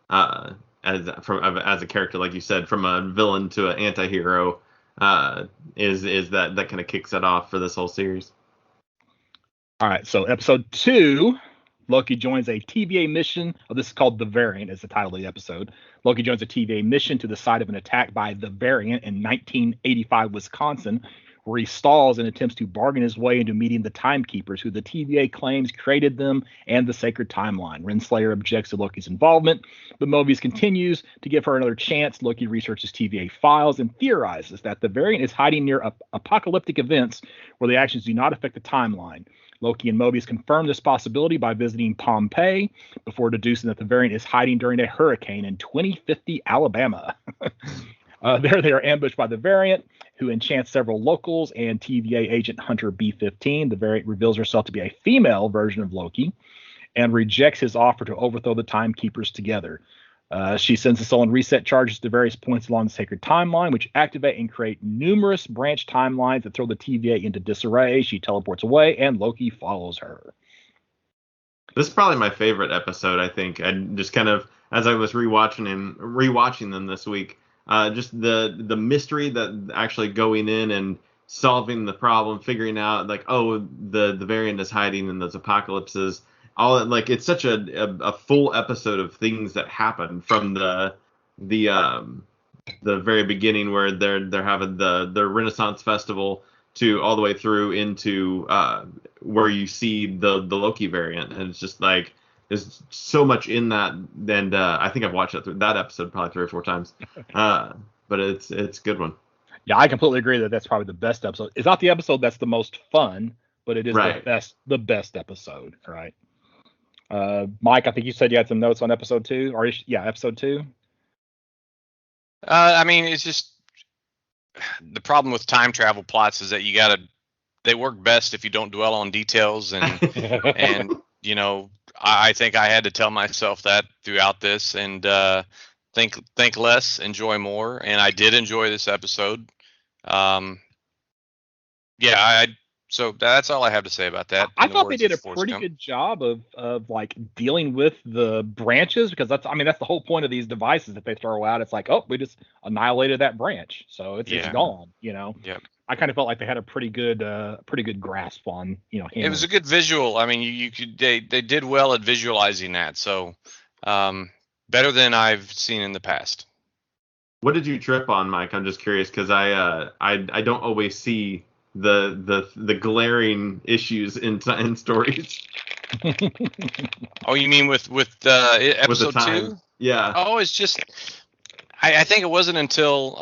as a character, like you said, from a villain to an anti-hero. Is that kind of kicks it off for this whole series. All right, so episode 2, Loki joins a TVA mission. This is called The Variant, is the title of the episode. Loki joins a TVA mission to the site of an attack by The Variant in 1985 Wisconsin, where he stalls and attempts to bargain his way into meeting the Timekeepers, who the TVA claims created them and the sacred timeline. Renslayer objects to Loki's involvement, but Mobius continues to give her another chance. Loki researches TVA files and theorizes that the variant is hiding near apocalyptic events where the actions do not affect the timeline. Loki and Mobius confirm this possibility by visiting Pompeii before deducing that the variant is hiding during a hurricane in 2050 Alabama. There they are ambushed by the variant, who enchants several locals and TVA agent Hunter B-15. The variant reveals herself to be a female version of Loki and rejects his offer to overthrow the Timekeepers together. She sends the stolen reset charges to various points along the sacred timeline, which activate and create numerous branch timelines that throw the TVA into disarray. She teleports away, and Loki follows her. This is probably my favorite episode, I think. I just kind of, as I was rewatching them this week, just the mystery that actually going in and solving the problem, figuring out like, oh, the variant is hiding in those apocalypses, all like it's such a full episode of things that happen from the very beginning where they're having the Renaissance Festival to all the way through into where you see the Loki variant, and it's just like there's so much in that. And I think I've watched that episode probably 3 or 4 times, but it's a good one. Yeah, I completely agree that that's probably the best episode. It's not the episode that's the most fun, but it is Right. the best episode, right? Mike, I think you said you had some notes on episode 2, or episode 2. I mean, it's just the problem with time travel plots is that they work best if you don't dwell on details, and you know, I think I had to tell myself that throughout this, and think less, enjoy more, and I did enjoy this episode. So that's all I have to say about that. I thought they did a pretty good job of like dealing with the branches, because that's the whole point of these devices that they throw out. It's like, oh, we just annihilated that branch, so it's gone. Yep. I kind of felt like they had a pretty good grasp on It was a good visual. I mean, they did well at visualizing that. So better than I've seen in the past. What did you trip on, Mike? I'm just curious because I don't always see the glaring issues in stories. Oh, you mean with episode 2? Yeah. Oh, it's just I think it wasn't until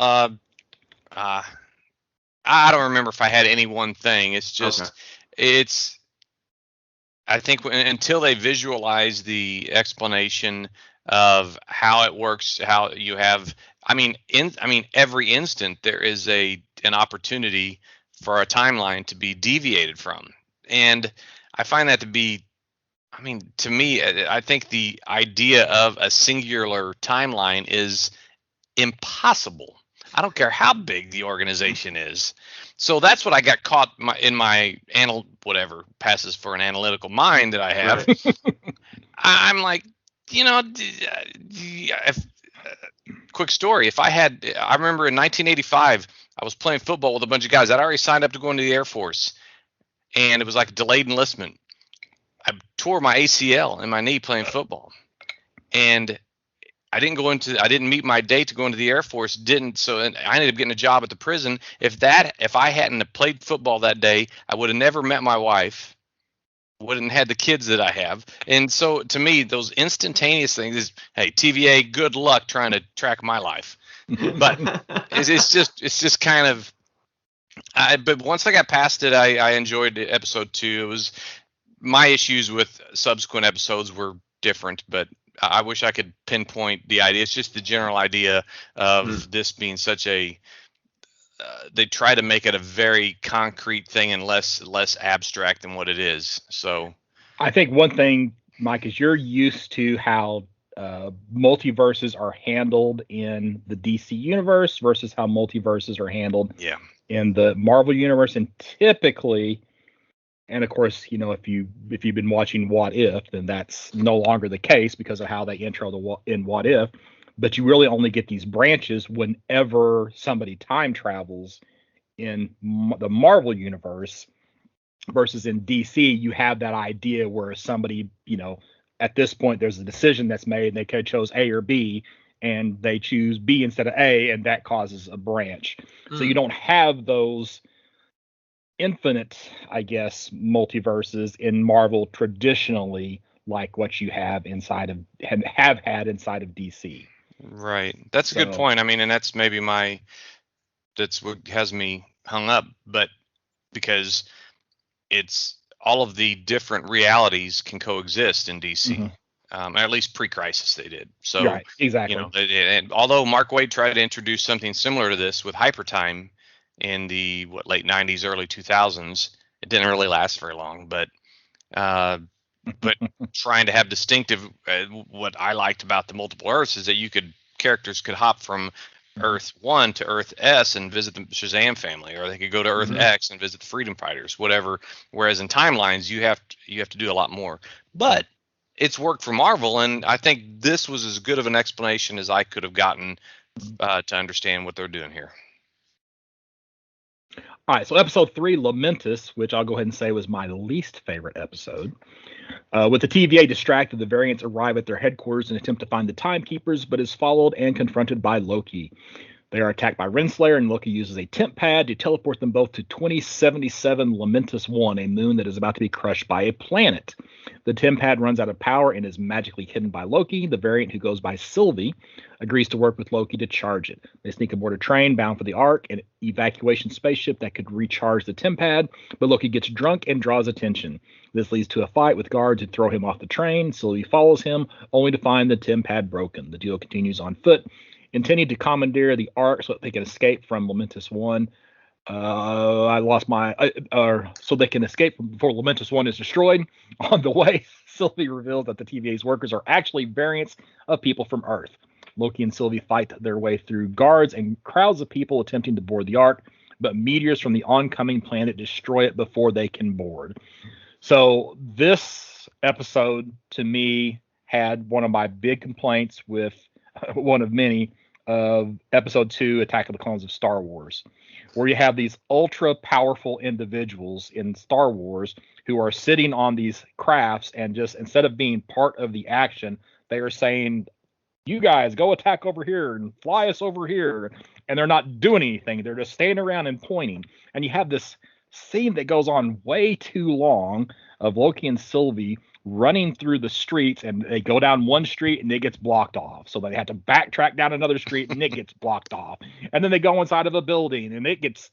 I don't remember if I had any one thing. It's just it's I think until they visualize the explanation of how it works, how you have every instant there is an opportunity for a timeline to be deviated from. And I find that to be, to me, I think the idea of a singular timeline is impossible. I don't care how big the organization is. So that's what I got caught in my whatever passes for an analytical mind that I have. Right. I'm like, quick story. I remember in 1985, I was playing football with a bunch of guys. I'd already signed up to go into the Air Force, and it was like delayed enlistment. I tore my ACL in my knee playing football, and I didn't meet my date to go into the Air Force. So I ended up getting a job at the prison. If I hadn't have played football that day, I would have never met my wife, wouldn't have had the kids that I have. And so to me, those instantaneous things is, hey, TVA, good luck trying to track my life. But it's just kind of, but once I got past it, I enjoyed episode 2. It was, my issues with subsequent episodes were different, but I wish I could pinpoint the idea. It's just the general idea of this being such a, they try to make it a very concrete thing and less abstract than what it is. So I think one thing, Mike, is you're used to how multiverses are handled in the DC universe versus how multiverses are handled in the Marvel universe. And typically, and of course, if you've been watching What If, then that's no longer the case because of how they intro in What If. But you really only get these branches whenever somebody time travels in the Marvel universe, versus in DC, you have that idea where somebody, at this point, there's a decision that's made, and they could chose A or B, and they choose B instead of A, and that causes a branch. So you don't have those infinite, I guess, multiverses in Marvel traditionally, like what you have have had inside of DC. Right. That's a good point. And that's maybe that's what has me hung up, but because it's all of the different realities can coexist in DC. At least pre-crisis they did. So right, exactly. And although Mark Waid tried to introduce something similar to this with Hypertime in the late 90s, early 2000s, it didn't really last very long. But trying to have distinctive, what I liked about the multiple Earths is that characters could hop from Earth 1 to Earth S and visit the Shazam family, or they could go to Earth X and visit the Freedom Fighters, whatever. Whereas in timelines, you have to do a lot more. But it's worked for Marvel, and I think this was as good of an explanation as I could have gotten to understand what they're doing here. All right, so episode 3, Lamentus, which I'll go ahead and say was my least favorite episode. With the TVA distracted, the variants arrive at their headquarters and attempt to find the timekeepers, but is followed and confronted by Loki. They are attacked by Renslayer, and Loki uses a temp pad to teleport them both to 2077 Lamentus 1, a moon that is about to be crushed by a planet. The temp pad runs out of power and is magically hidden by Loki. The variant, who goes by Sylvie, agrees to work with Loki to charge it. They sneak aboard a train bound for the Ark, an evacuation spaceship that could recharge the temp pad, but Loki gets drunk and draws attention. This leads to a fight with guards who throw him off the train. Sylvie follows him, only to find the temp pad broken. The duo continues on foot, intending to commandeer the Ark so that they can escape from Lamentus 1. So they can escape before Lamentus 1 is destroyed. On the way, Sylvie reveals that the TVA's workers are actually variants of people from Earth. Loki and Sylvie fight their way through guards and crowds of people attempting to board the Ark, but meteors from the oncoming planet destroy it before they can board. So this episode, to me, had one of my big complaints with one of many of episode 2, Attack of the Clones of Star Wars, where you have these ultra powerful individuals in Star Wars who are sitting on these crafts, and just instead of being part of the action, they are saying, you guys go attack over here and fly us over here. And they're not doing anything. They're just standing around and pointing. And you have this scene that goes on way too long of Loki and Sylvie running through the streets, and they go down one street and it gets blocked off. So they have to backtrack down another street and it gets blocked off. And then they go inside of a building and it gets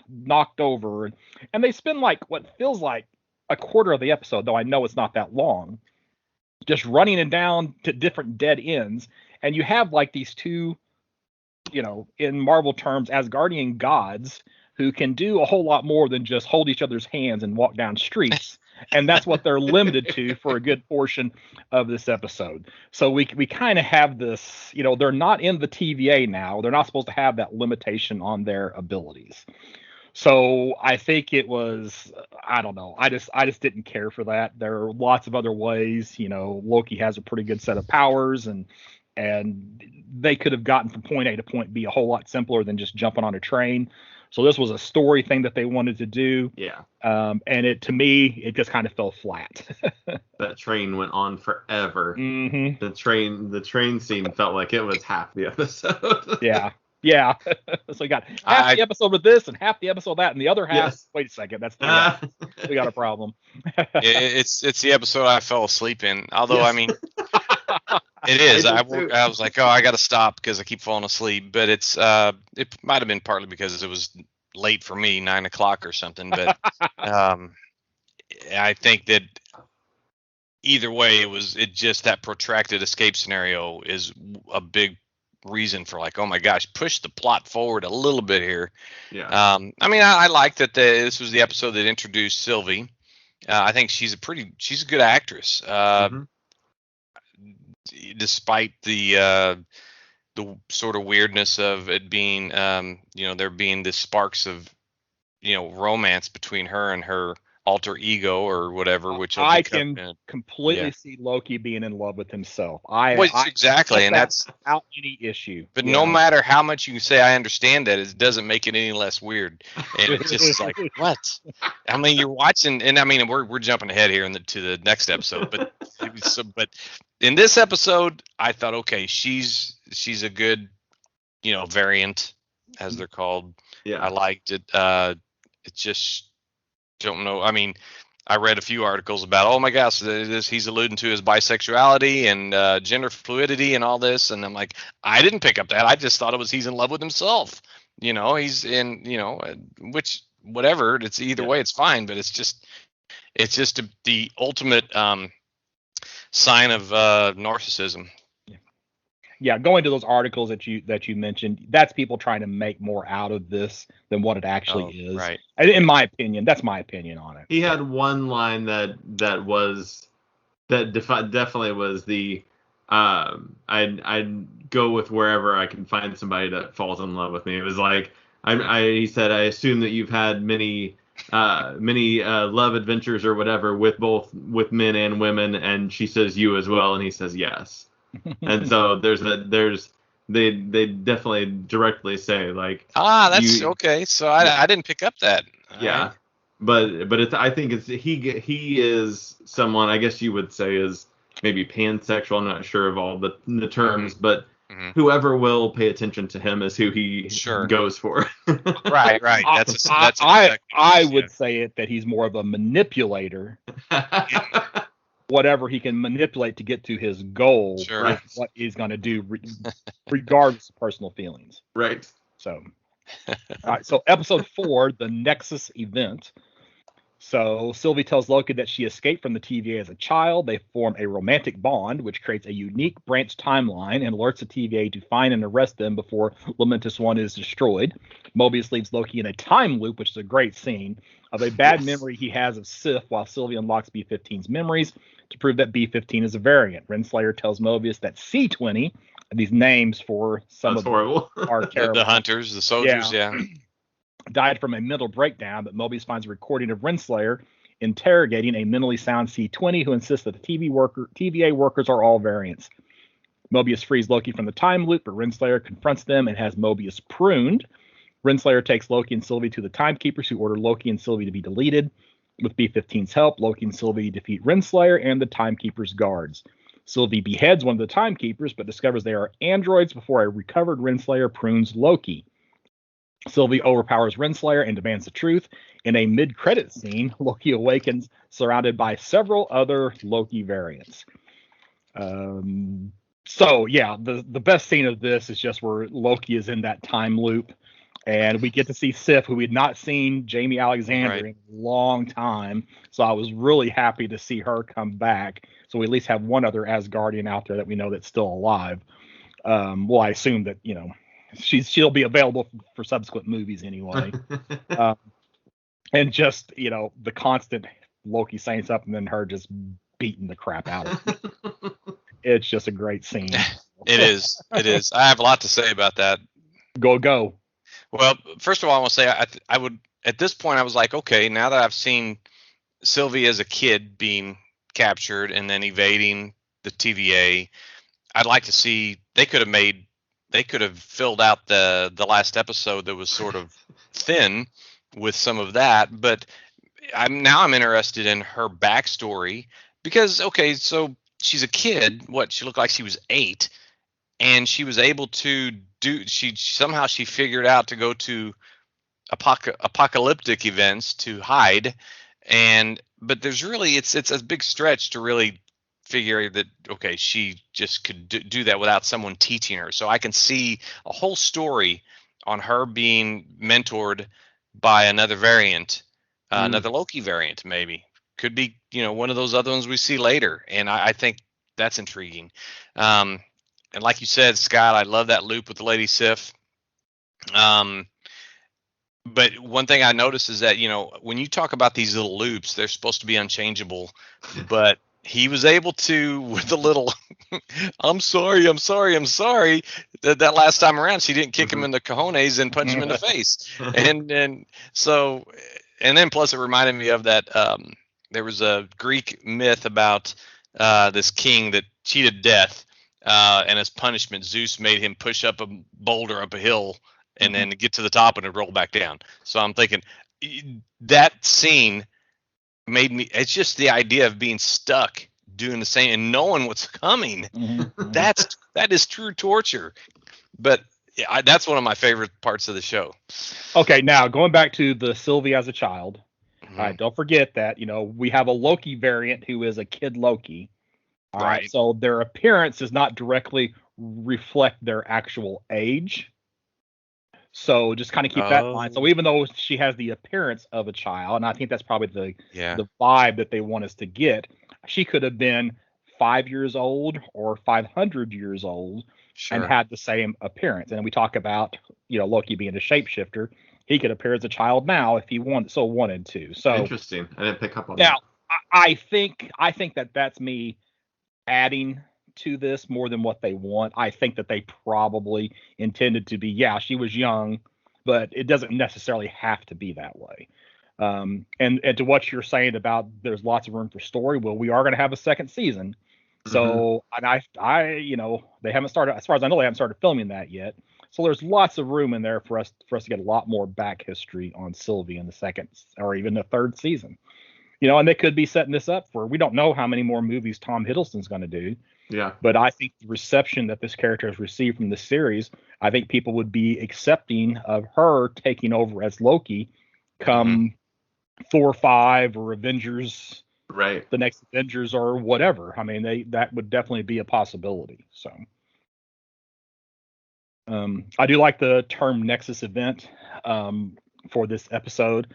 knocked over. And they spend like what feels like a quarter of the episode, though I know it's not that long, just running it down to different dead ends. And you have like these two, in Marvel terms, Asgardian gods who can do a whole lot more than just hold each other's hands and walk down streets. And that's what they're limited to for a good portion of this episode. So we kind of have this, they're not in the TVA now. They're not supposed to have that limitation on their abilities. So I think it was, I don't know. I just didn't care for that. There are lots of other ways. Loki has a pretty good set of powers, and they could have gotten from point A to point B a whole lot simpler than just jumping on a train. So this was a story thing that they wanted to do. Yeah. And to me, it just kind of fell flat. That train went on forever. Mm-hmm. The train scene felt like it was half the episode. Yeah. Yeah. So we got half the episode with this and half the episode of that, and the other half. Yes. Wait a second. That's the we got a problem. It's the episode I fell asleep in. Although, Yes. I mean, it is. I I was like, I got to stop because I keep falling asleep. But it might have been partly because it was late for me, 9 o'clock or something. But I think that either way, it just that protracted escape scenario is a big reason for like, oh my gosh, push the plot forward a little bit here. Yeah. I mean, I like that this was the episode that introduced Sylvie. I think she's a good actress. Despite the sort of weirdness of it being, there being the sparks of, romance between her and her alter ego or whatever, which I can completely see Loki being in love with himself. Exactly, and that's without any issue. But no matter how much you say I understand that, it doesn't make it any less weird. And it's just like, what? I mean, you're watching, and I mean, we're jumping ahead here to the next episode, but in this episode, I thought, okay, she's a good, variant, as they're called. Yeah, I liked it. It just don't know. I mean, I read a few articles about, oh my gosh, he's alluding to his bisexuality and gender fluidity and all this, and I'm like, I didn't pick up that. I just thought he's in love with himself. He's in, which whatever. It's either way, it's fine. But it's just the ultimate sign of narcissism. Yeah, going to those articles that you mentioned, that's people trying to make more out of this than what it actually is. Right. In my opinion, that's my opinion on it. He had one line that definitely was the I'd go with wherever I can find somebody that falls in love with me. It was like he said, I assume that you've had many love adventures or whatever with men and women, and she says you as well, and he says yes. And so there's They definitely directly say like that's okay. So I didn't pick up that. Yeah. All right. But I think he is someone, I guess you would say, is maybe pansexual. I'm not sure of all the terms, but Mm-hmm. whoever will pay attention to him is who he Sure. goes for. Right. I would say it that he's more of a manipulator. Whatever he can manipulate to get to his goal Sure. is what he's going to do, regardless of personal feelings. Right. So, all right. So, episode 4, the Nexus event. So, Sylvie tells Loki that she escaped from the TVA as a child. They form a romantic bond, which creates a unique branch timeline and alerts the TVA to find and arrest them before Lamentus 1 is destroyed. Mobius leaves Loki in a time loop, which is a great scene, of a bad memory he has of Sif, while Sylvie unlocks B-15's memories to prove that B-15 is a variant. Renslayer tells Mobius that C-20, these names for some That's of horrible. are terrible. The hunters, the soldiers, yeah. Died from a mental breakdown, but Mobius finds a recording of Renslayer interrogating a mentally sound C-20 who insists that the TVA workers are all variants. Mobius frees Loki from the time loop, but Renslayer confronts them and has Mobius pruned. Renslayer takes Loki and Sylvie to the Timekeepers, who order Loki and Sylvie to be deleted. With B-15's help, Loki and Sylvie defeat Renslayer and the Timekeepers' guards. Sylvie beheads one of the Timekeepers, but discovers they are androids before a recovered Renslayer prunes Loki. Sylvie overpowers Renslayer and demands the truth. In a mid-credit scene, Loki awakens, surrounded by several other Loki variants. So, yeah, the best scene of this is just where Loki is in that time loop, and we get to see Sif, who we had not seen Jamie Alexander in a long time. So I was really happy to see her come back. So we at least have one other Asgardian out there that we know that's still alive. Well, I assume that, she'll be available for subsequent movies anyway. And just, the constant Loki saying something and her just beating the crap out of it. It's just a great scene. It is. I have a lot to say about that. Go. Well, first of all, I want to say I would, at this point, I was like, okay, now that I've seen Sylvie as a kid being captured and then evading the TVA, I'd like to see, they could have filled out the last episode that was sort of thin with some of that, but I'm interested in her backstory because, okay, so she's a kid. She looked like she was 8, and she was able to she figured out to go to apocalyptic events to hide, but there's really it's a big stretch to really figure that, okay, she just could do that without someone teaching her. So I can see a whole story on her being mentored by another variant, another Loki variant, maybe. Could be, one of those other ones we see later. And I think that's intriguing. And like you said, Scott, I love that loop with the Lady Sif. But one thing I noticed is that, when you talk about these little loops, they're supposed to be unchangeable, but he was able to, with a little, I'm sorry. That last time around, she didn't kick him in the cojones and punch him in the face. And then plus it reminded me of that, there was a Greek myth about this king that cheated death, and as punishment, Zeus made him push up a boulder up a hill and then get to the top and it roll back down. So I'm thinking that scene made me, it's just the idea of being stuck doing the same and knowing what's coming. That is true torture. But yeah, that's one of my favorite parts of the show. Okay, now going back to the Sylvie as a child. All right, don't forget that, we have a Loki variant who is a kid Loki. All right. So their appearance does not directly reflect their actual age. So just kind of keep that in mind. So even though she has the appearance of a child, and I think that's probably the vibe that they want us to get, she could have been 5 years old or 500 years old and had the same appearance. And we talk about, Loki being a shapeshifter. He could appear as a child now if he wanted to. So interesting. I didn't pick up on that. Now, I think that that's me adding to this more than what they want. I think that they probably intended to be, she was young, but it doesn't necessarily have to be that way. And to what you're saying about there's lots of room for story, well, we are going to have a second season. So, and they haven't started, as far as I know, they haven't started filming that yet. So there's lots of room in there for us to get a lot more back history on Sylvie in the second or even the third season. And they could be setting this up for, we don't know how many more movies Tom Hiddleston's going to do. Yeah. But I think the reception that this character has received from the series, I think people would be accepting of her taking over as Loki come Thor 5 or Avengers, right? The next Avengers or whatever. I mean, that would definitely be a possibility. So I do like the term Nexus event for this episode.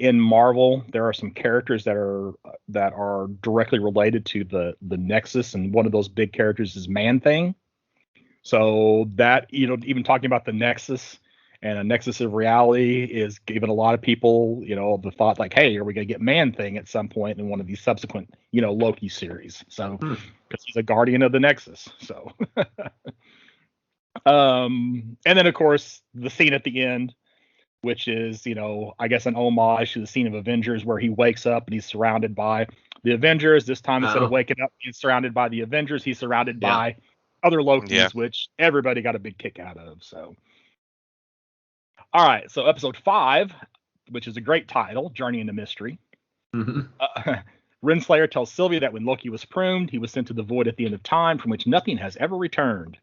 In Marvel, there are some characters that are directly related to the Nexus, and one of those big characters is Man-Thing. So that, even talking about the Nexus and a Nexus of reality is giving a lot of people, the thought like, hey, are we going to get Man-Thing at some point in one of these subsequent, Loki series? So because he's a guardian of the Nexus. So and then of course the scene at the end, which is, I guess an homage to the scene of Avengers where he wakes up and he's surrounded by the Avengers. This time, instead of waking up being surrounded by the Avengers, he's surrounded by other Lokis, which everybody got a big kick out of. So, all right. So episode 5, which is a great title, Journey into Mystery. Renslayer tells Sylvie that when Loki was pruned, he was sent to the void at the end of time, from which nothing has ever returned.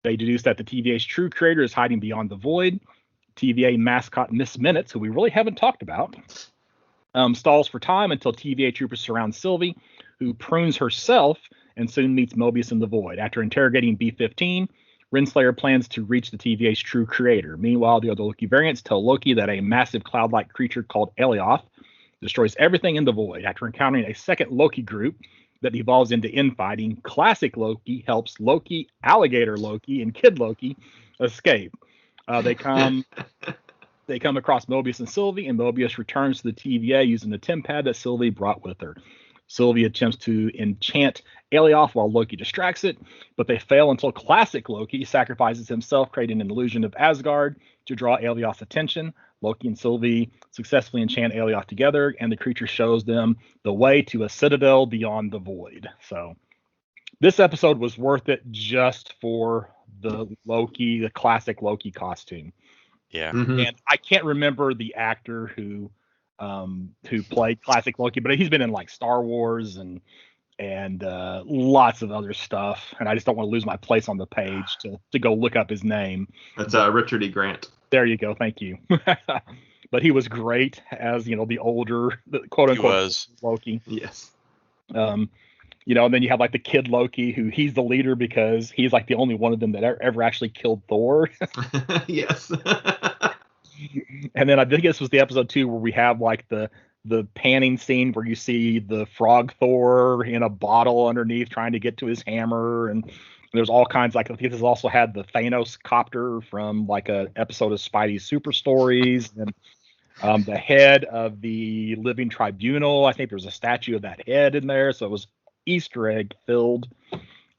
They deduce that the TVA's true creator is hiding beyond the void. TVA mascot Miss Minutes, who we really haven't talked about, stalls for time until TVA troopers surround Sylvie, who prunes herself and soon meets Mobius in the void. After interrogating B-15, Renslayer plans to reach the TVA's true creator. Meanwhile, the other Loki variants tell Loki that a massive cloud-like creature called Elioth destroys everything in the void. After encountering a second Loki group that evolves into infighting, Classic Loki helps Loki, Alligator Loki, and Kid Loki escape. They come across Mobius and Sylvie, and Mobius returns to the TVA using the TemPad that Sylvie brought with her. Sylvie attempts to enchant Elioth while Loki distracts it, but they fail until Classic Loki sacrifices himself, creating an illusion of Asgard to draw Elioth's attention. Loki and Sylvie successfully enchant Elioth together, and the creature shows them the way to a citadel beyond the void. So this episode was worth it just for the classic Loki costume. Yeah. And I can't remember the actor who played classic Loki, but he's been in like Star Wars and lots of other stuff. And I just don't want to lose my place on the page to go look up his name. That's Richard E. Grant. There you go. Thank you. But he was great as, the older, quote unquote, Loki. Yes. And then you have like the kid Loki, who he's the leader because he's like the only one of them that ever actually killed Thor. Yes. And then I think this was the episode 2 where we have like the panning scene where you see the frog Thor in a bottle underneath trying to get to his hammer. And there's all kinds, like I think this also had the Thanos copter from like a episode of Spidey's Super Stories. And the head of the Living Tribunal, I think there's a statue of that head in there. So it was Easter egg filled.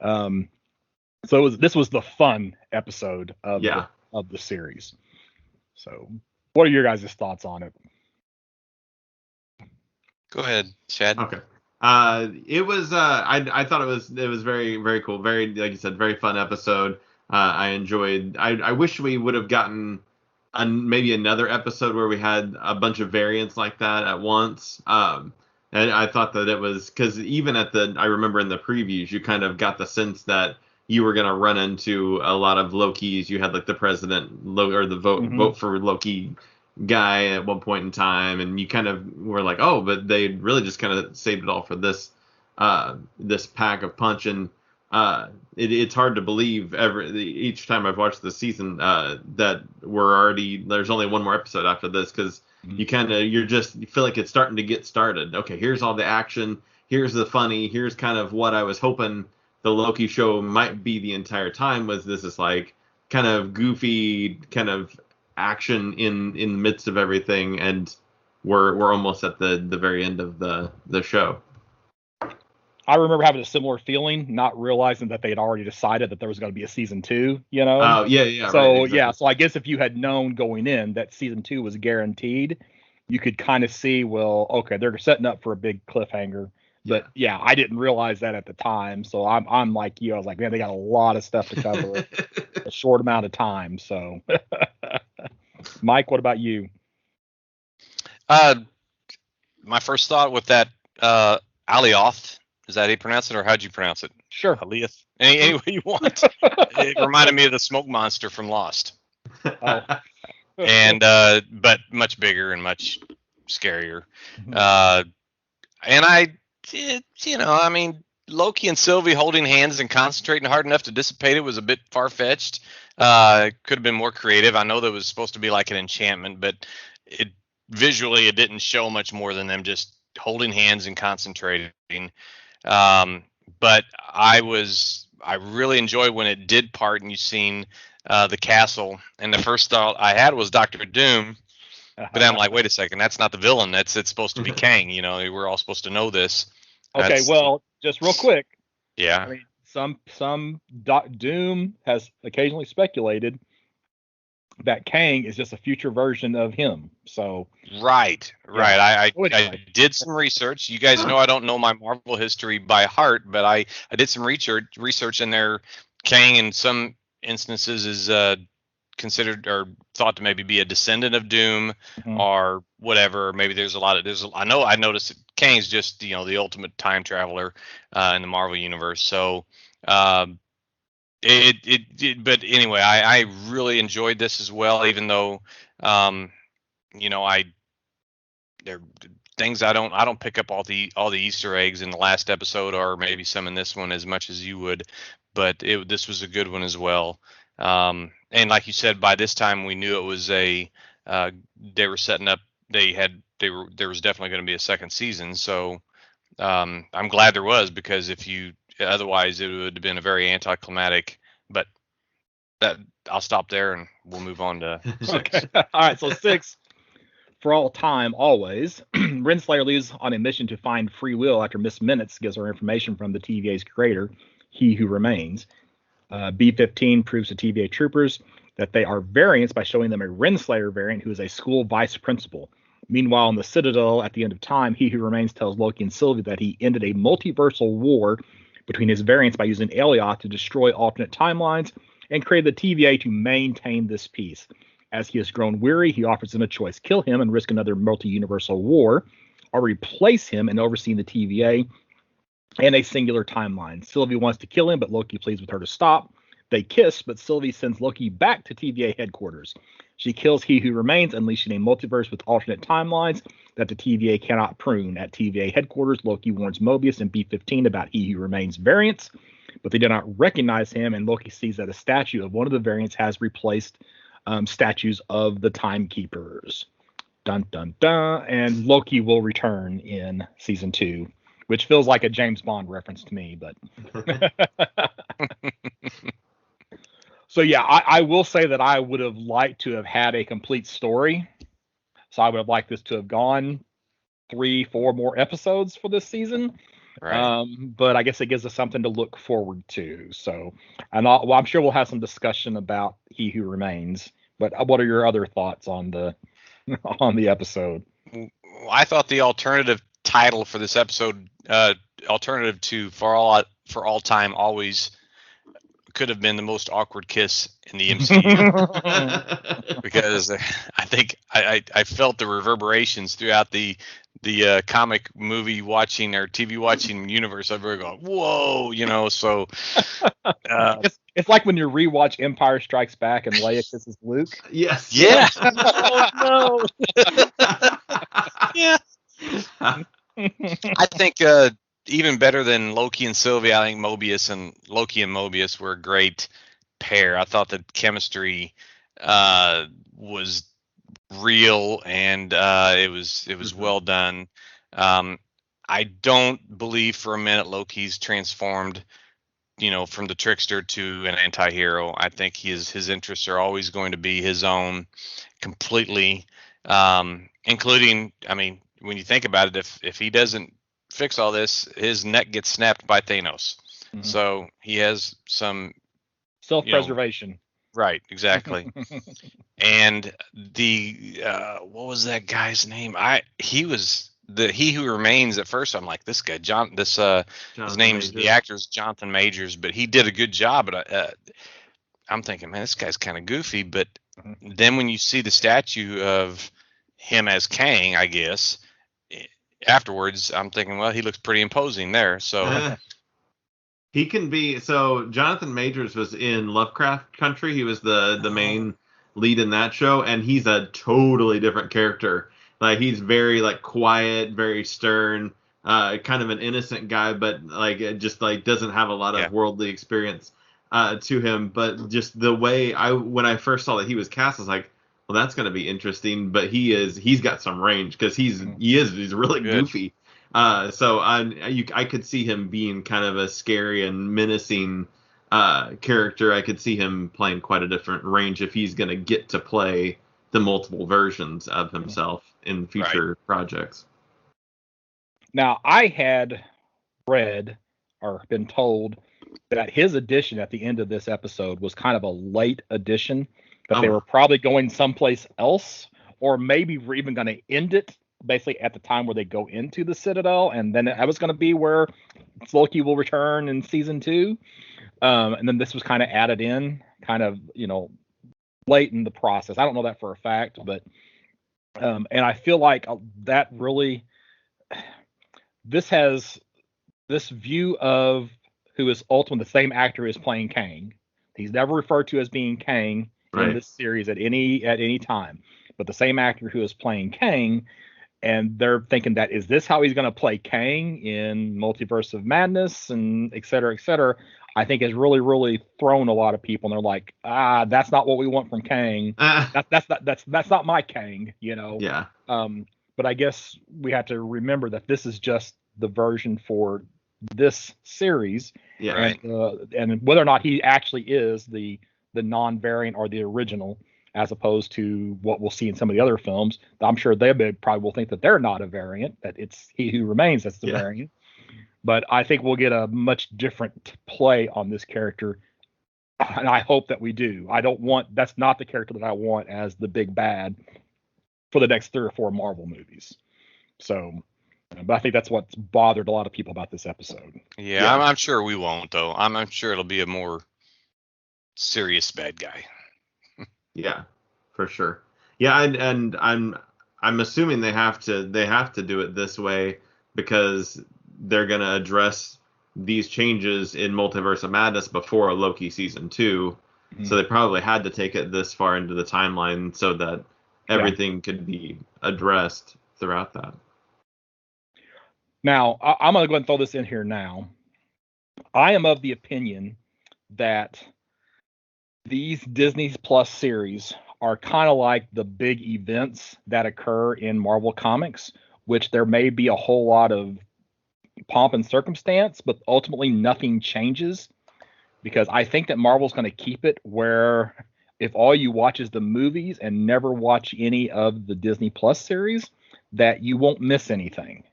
So this was the fun episode of the series. So what are your guys' thoughts on it? Go ahead, Chad. Okay. It was I thought it was very, very cool. Very, like you said, very fun episode. I enjoyed. I wish we would have gotten maybe another episode where we had a bunch of variants like that at once. And I thought that it was, because even I remember in the previews, you kind of got the sense that you were going to run into a lot of Lokis. You had like the president or the vote for Loki guy at one point in time, and you kind of were like, oh, but they really just kind of saved it all for this pack of punch. And it's hard to believe each time I've watched the season that there's only one more episode after this, because you feel like it's starting to get started. Okay, here's all the action, here's the funny, here's kind of what I was hoping the Loki show might be the entire time, was this is like kind of goofy kind of action in the midst of everything, and we're almost at the very end of the show. I remember having a similar feeling, not realizing that they had already decided that there was going to be a season 2, Oh, yeah. So, right, exactly. So I guess if you had known going in that season 2 was guaranteed, you could kind of see, well, okay, they're setting up for a big cliffhanger But yeah, I didn't realize that at the time. So I'm like you. I was like, man, they got a lot of stuff to cover a short amount of time. So, Mike, what about you? My first thought with that Alioth, is that how you pronounce it, or how'd you pronounce it? Sure. Alioth. Any way you want. It reminded me of the smoke monster from Lost. Oh. And but much bigger and much scarier. And I mean, Loki and Sylvie holding hands and concentrating hard enough to dissipate it was a bit far-fetched. Could have been more creative. I know that was supposed to be like an enchantment, but visually it didn't show much more than them just holding hands and concentrating. But I really enjoyed when it did part and you seen the castle. And the first thought I had was Doctor Doom. But I'm like, wait a second, that's not the villain. It's supposed to be Kang. We're all supposed to know this. Okay, well, just real quick. Yeah. I mean, some Doom has occasionally speculated that Kang is just a future version of him. So right. Yeah. I did some research. You guys know I don't know my Marvel history by heart, but I did some research in there. Kang in some instances is considered or thought to maybe be a descendant of Doom or whatever. Maybe I noticed that Kang's just the ultimate time traveler in the Marvel universe. So but anyway, I really enjoyed this as well, even though there are things I don't pick up all the Easter eggs in the last episode, or maybe some in this one as much as you would, but this was a good one as well. And like you said, by this time we knew it was they were setting up. There was definitely going to be a second season. So I'm glad there was, because otherwise it would have been a very anticlimactic. But I'll stop there and we'll move on to 6. Okay. All right. So 6, for all time, always. Renslayer leaves on a mission to find free will after Miss Minutes gives her information from the TVA's creator, He Who Remains. B-15 proves to TVA troopers that they are variants by showing them a Renslayer variant who is a school vice principal. Meanwhile, in the Citadel, at the end of time, He Who Remains tells Loki and Sylvie that he ended a multiversal war between his variants by using Alioth to destroy alternate timelines and created the TVA to maintain this peace. As he has grown weary, he offers them a choice: kill him and risk another multi-universal war, or replace him and oversee the TVA and a singular timeline. Sylvie wants to kill him, but Loki pleads with her to stop. They kiss, but Sylvie sends Loki back to TVA headquarters. She kills He Who Remains, unleashing a multiverse with alternate timelines that the TVA cannot prune. At TVA headquarters, Loki warns Mobius and B-15 about He Who Remains variants, but they do not recognize him, and Loki sees that a statue of one of the variants has replaced statues of the Timekeepers. Dun, dun, dun. And Loki will return in season 2. Which feels like a James Bond reference to me, but so yeah, I will say that I would have liked to have had a complete story. So I would have liked this to have gone 3-4 more episodes for this season. Right. But I guess it gives us something to look forward to. So, and I'm sure we'll have some discussion about He Who Remains. But what are your other thoughts on the episode? I thought the alternative title for this episode, alternative to for all time always, could have been the most awkward kiss in the MCU. Because I think I felt the reverberations throughout the comic movie watching or TV watching universe. I've really gone, whoa, so it's like when you rewatch Empire Strikes Back and Leia kisses Luke. Yes. Yeah. Oh, no. Yeah. I think even better than Loki and Sylvie, I think Loki and Mobius were a great pair. I thought the chemistry was real, and it was well done. I don't believe for a minute Loki's transformed, from the trickster to an anti-hero. I think his interests are always going to be his own completely, including, when you think about it, if he doesn't fix all this, his neck gets snapped by Thanos. Mm-hmm. So he has some self-preservation. Right, exactly. And the what was that guy's name? He was the He Who Remains, at first I'm like, this guy his name's the actor's Jonathan Majors, but he did a good job. But I'm thinking, man, this guy's kind of goofy. But then when you see the statue of him as Kang, I guess afterwards, I'm thinking, well, he looks pretty imposing there. So he can be. So Jonathan Majors was in Lovecraft Country. He was the main lead in that show, and he's a totally different character. Like, he's very like quiet, very stern, kind of an innocent guy, but like just like doesn't have a lot of worldly experience to him. But just the way when I first saw that he was cast, I was like, well, that's going to be interesting. But he's got some range, because he's really goofy. So I could see him being kind of a scary and menacing character. I could see him playing quite a different range if he's going to get to play the multiple versions of himself in future projects. Now, I had read or been told that his addition at the end of this episode was kind of a late addition, that they were probably going someplace else, or maybe we're even going to end it basically at the time where they go into the Citadel, and then that was going to be where Loki will return in season 2. And then this was kind of added in, kind of, late in the process. I don't know that for a fact, but and I feel like that really, this view of who is ultimately the same actor is playing Kang. He's never referred to as being Kang in this series at any time, but the same actor who is playing Kang, and they're thinking that, is this how he's going to play Kang in Multiverse of Madness and et cetera, et cetera, I think has really, really thrown a lot of people, and they're like, that's not what we want from Kang. That's not my Kang, Yeah. But I guess we have to remember that this is just the version for this series. Yeah. And whether or not he actually is the non-variant or the original, as opposed to what we'll see in some of the other films, I'm sure they probably will think that they're not a variant, that it's He Who Remains that's the variant. But I think we'll get a much different play on this character, and I hope that we do. That's not the character that I want as the big bad for the next 3 or 4 Marvel movies. So, but I think that's what's bothered a lot of people about this episode. Yeah. I'm sure we won't, though. I'm sure it'll be a more serious bad guy. Yeah, for sure. Yeah, and I'm assuming they have to do it this way because they're going to address these changes in Multiverse of Madness before Loki season 2. Mm-hmm. So they probably had to take it this far into the timeline so that everything could be addressed throughout that. Now, I'm going to go ahead and throw this in here now. I am of the opinion that these Disney Plus series are kind of like the big events that occur in Marvel Comics, which there may be a whole lot of pomp and circumstance, but ultimately nothing changes, because I think that Marvel's going to keep it where if all you watch is the movies and never watch any of the Disney Plus series, that you won't miss anything.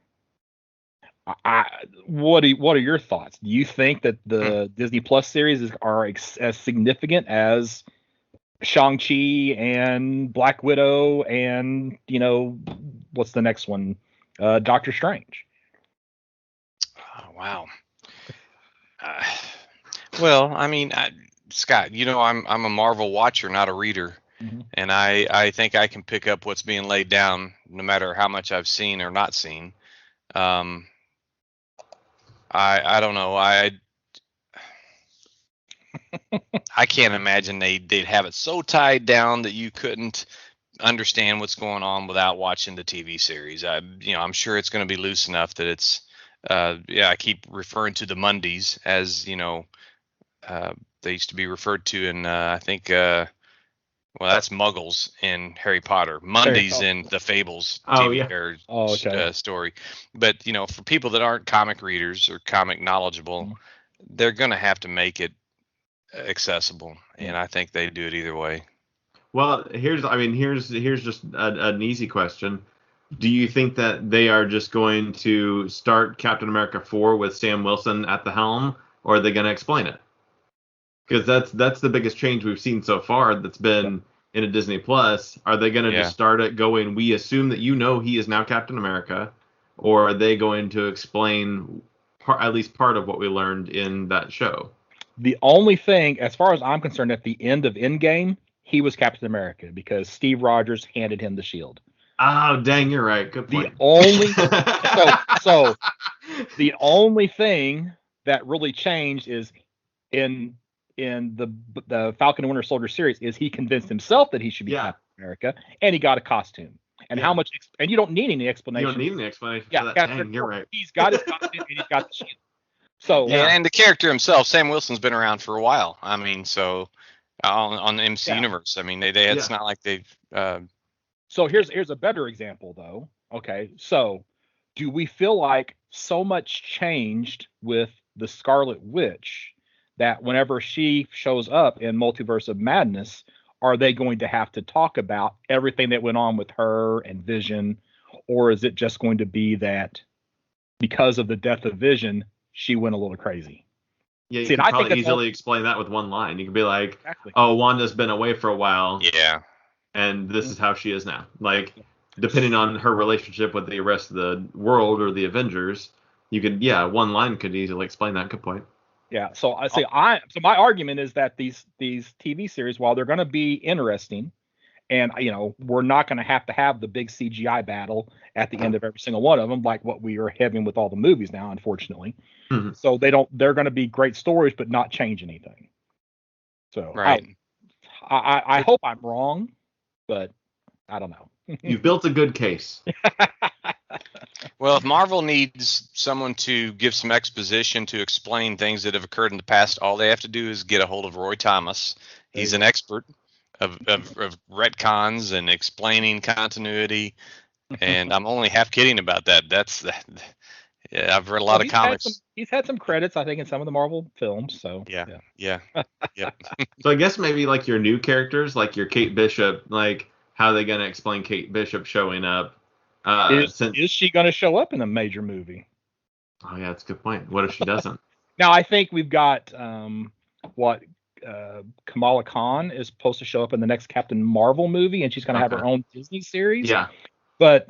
What are your thoughts? Do you think that the Disney Plus series are as significant as Shang-Chi and Black Widow and, what's the next one? Doctor Strange. Oh, wow. Well, I mean, Scott, I'm a Marvel watcher, not a reader. Mm-hmm. And I think I can pick up what's being laid down no matter how much I've seen or not seen. I don't know. I can't imagine they'd have it so tied down that you couldn't understand what's going on without watching the TV series. I'm sure it's going to be loose enough that it's I keep referring to the Mondays as, they used to be referred to in I think that's Muggles in Harry Potter. Mondays in the Fables TV story. But, for people that aren't comic readers or comic knowledgeable, they're going to have to make it accessible. And I think they do it either way. Well, here's just an easy question. Do you think that they are just going to start Captain America 4 with Sam Wilson at the helm, or are they going to explain it? Because that's the biggest change we've seen so far that's been in a Disney Plus. Are they going to just start it going, we assume that he is now Captain America. or are they going to explain at least part of what we learned in that show? The only thing, as far as I'm concerned, at the end of Endgame, he was Captain America because Steve Rogers handed him the shield. Oh, dang, you're right. Good The point. only so the only thing that really changed is in the Falcon and Winter Soldier series is he convinced himself that he should be Captain America, and he got a costume. And how much? And you don't need any explanation. You don't need any explanation Yeah, for that. Captain Dang, you're right. He's got his costume and he's got the shield. So and the character himself, Sam Wilson's been around for a while. I mean, so on the MC universe, I mean, it's not like they've. So here's a better example, though. Okay, so do we feel like so much changed with the Scarlet Witch that whenever she shows up in Multiverse of Madness, are they going to have to talk about everything that went on with her and Vision, or is it just going to be that because of the death of Vision, she went a little crazy? Yeah, you can probably easily explain that with one line. You can be like, "Oh, Wanda's been away for a while." Yeah. And this is how she is now. Like, depending on her relationship with the rest of the world or the Avengers, you could, one line could easily explain that. Good point. Yeah. So I say so my argument is that these TV series, while they're going to be interesting, and we're not going to have the big CGI battle at the end of every single one of them, like what we are having with all the movies now, unfortunately. Mm-hmm. So they're going to be great stories, but not change anything. So right. I hope I'm wrong, but I don't know. You've built a good case. Well, if Marvel needs someone to give some exposition to explain things that have occurred in the past, all they have to do is get a hold of Roy Thomas. He's an expert of retcons and explaining continuity. And I'm only half kidding about that. Yeah, I've read a lot of comics. He's had some credits, I think, in some of the Marvel films. So yeah. So I guess maybe like your new characters, like your Kate Bishop, like how are they going to explain Kate Bishop showing up? Is she going to show up in a major movie? Oh yeah, that's a good point. What if she doesn't? Now I think we've got Kamala Khan is supposed to show up in the next Captain Marvel movie, and she's going to have her own Disney series. Yeah. But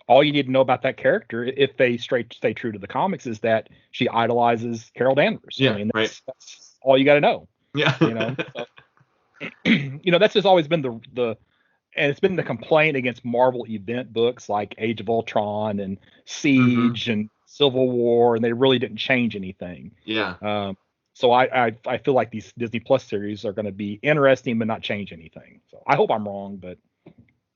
all you need to know about that character, if they stay true to the comics, is that she idolizes Carol Danvers. Yeah, I mean, that's all you got to know. Yeah. So, that's just always been and it's been the complaint against Marvel event books like Age of Ultron and Siege and Civil War, and they really didn't change anything. Yeah. So I feel like these Disney Plus series are going to be interesting but not change anything. So I hope I'm wrong, but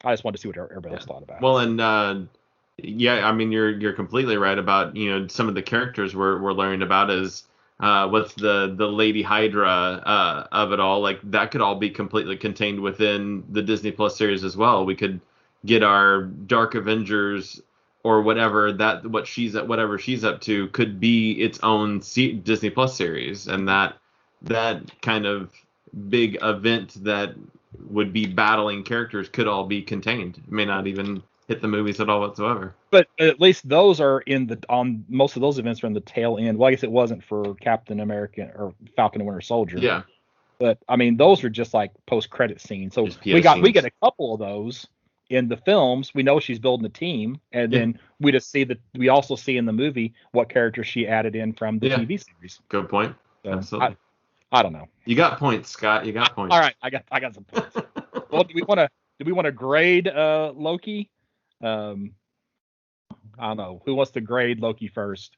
I just wanted to see what everybody else thought about it. Well, and I mean you're completely right about some of the characters we're learning about is with the Lady Hydra of it all. Like that could all be completely contained within the Disney Plus series as well. We could get our Dark Avengers or whatever whatever she's up to could be its own Disney Plus series, and that kind of big event that would be battling characters could all be contained. It may not even hit the movies at all whatsoever. But at least those are on most of those events are in the tail end. Well, I guess it wasn't for Captain America or Falcon and Winter Soldier. Yeah. But I mean, those are just like post-credit scenes. So we get a couple of those in the films. We know she's building a team, and then we also see in the movie what character she added in from the TV series. Good point. So absolutely. I don't know. You got points, Scott. You got points. All right, I got some points. Well, do we want to grade Loki? I don't know. Who wants to grade Loki first?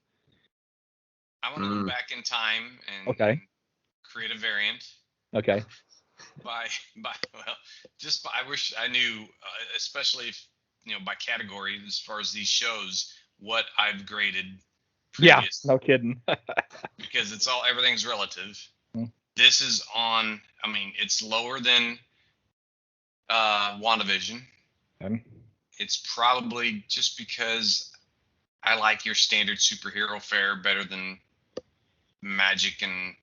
I want to go back in time and create a variant. Okay. I wish I knew, especially if, by category as far as these shows, what I've graded previous. Yeah, no kidding. Because everything's relative. This is it's lower than WandaVision. Okay. It's probably just because I like your standard superhero fare better than Magic, and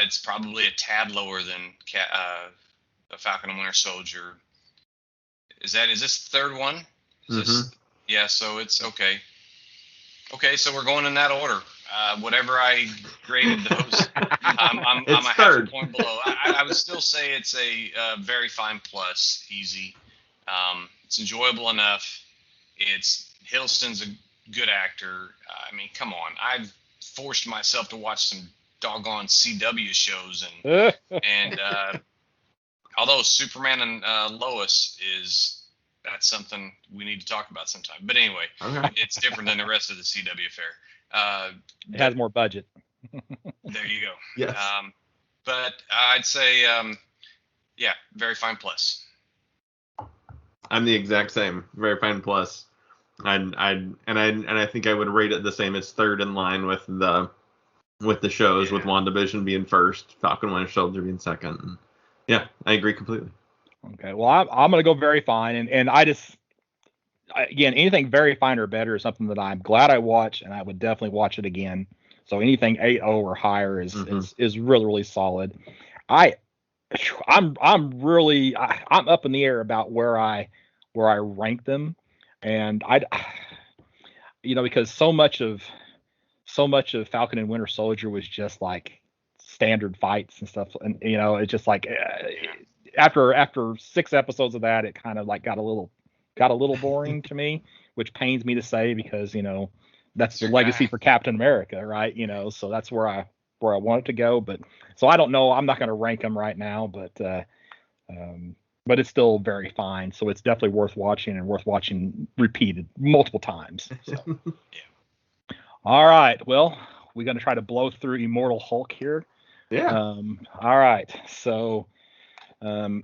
it's probably a tad lower than Falcon and Winter Soldier. Is this the third one? Yeah, so it's okay. Okay, so we're going in that order. Whatever I graded those, I'm a half a point below. I would still say it's a very fine plus, easy. It's enjoyable enough. It's Hiddleston's a good actor. I mean, come on. I've forced myself to watch some doggone CW shows, and although Superman and Lois that's something we need to talk about sometime. But anyway, Okay. it's different than the rest of the CW affair. It has more budget. There you go. Yes. But I'd say, yeah, very fine plus. I'm the exact same. Very fine plus. I think I would rate it the same. It's third in line with the shows, with WandaVision being first, Falcon Winter Soldier being second. And yeah, I agree completely. Okay, well, I'm going to go very fine, and again, anything very fine or better is something that I'm glad I watched, and I would definitely watch it again. So anything 8.0 or higher is really, really solid. I'm up in the air about where I rank them, and because so much of Falcon and Winter Soldier was just like standard fights and stuff, and it's just like after 6 episodes of that, it kind of like got a little boring to me, which pains me to say because that's the legacy for Captain America, right? So that's where I want it to go. But so I don't know. I'm not going to rank them right now, but it's still very fine. So it's definitely worth watching and worth watching repeated multiple times. So. Yeah. All right. Well, we're going to try to blow through Immortal Hulk here. Yeah. All right. So. I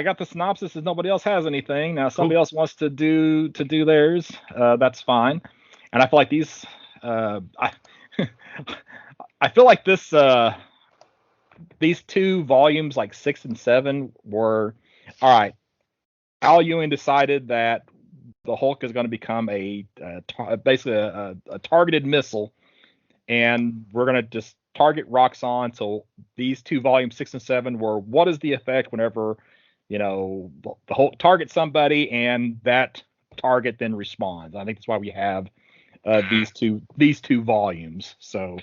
got the synopsis if nobody else has anything. Now somebody else wants to do theirs, that's fine. And I feel like these I feel like these 2 volumes, like 6 and 7, were all right. Al Ewing decided that the Hulk is going to become basically a targeted missile, and we're going to just target Roxxon. So these 2 volumes, 6 and 7, were what is the effect whenever the Hulk targets somebody and that target then responds. I think that's why we have these two volumes. So,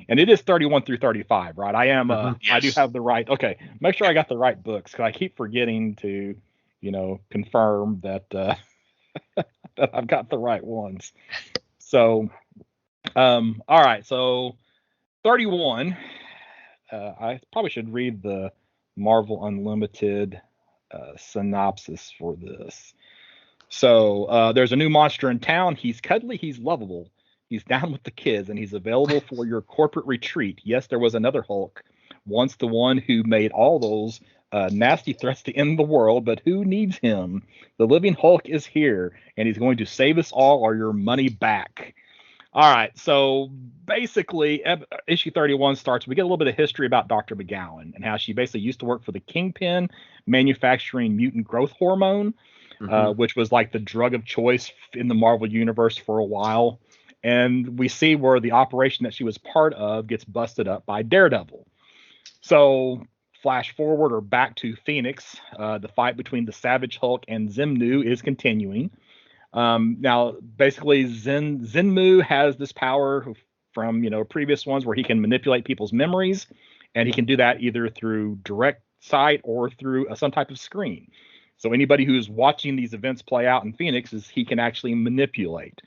and it is 31 through 35, right? I am Yes. I do have the right. Okay, make sure I got the right books because I keep forgetting to confirm that that I've got the right ones. So all right, so 31. I probably should read the Marvel Unlimited synopsis for this. So there's a new monster in town. He's cuddly, he's lovable, he's down with the kids, and he's available for your corporate retreat. Yes, there was another Hulk, once the one who made all those nasty threats to end the world, but who needs him? The living Hulk is here, and he's going to save us all or your money back. All right, so basically, issue 31 starts. We get a little bit of history about Dr. McGowan and how she basically used to work for the Kingpin, manufacturing mutant growth hormone, which was like the drug of choice in the Marvel universe for a while. And we see where the operation that she was part of gets busted up by Daredevil. So flash forward or back to Phoenix. The fight between the Savage Hulk and Xemnu is continuing. Now, basically, Xemnu has this power from previous ones where he can manipulate people's memories, and he can do that either through direct sight or through some type of screen. So anybody who's watching these events play out in Phoenix he can actually manipulate.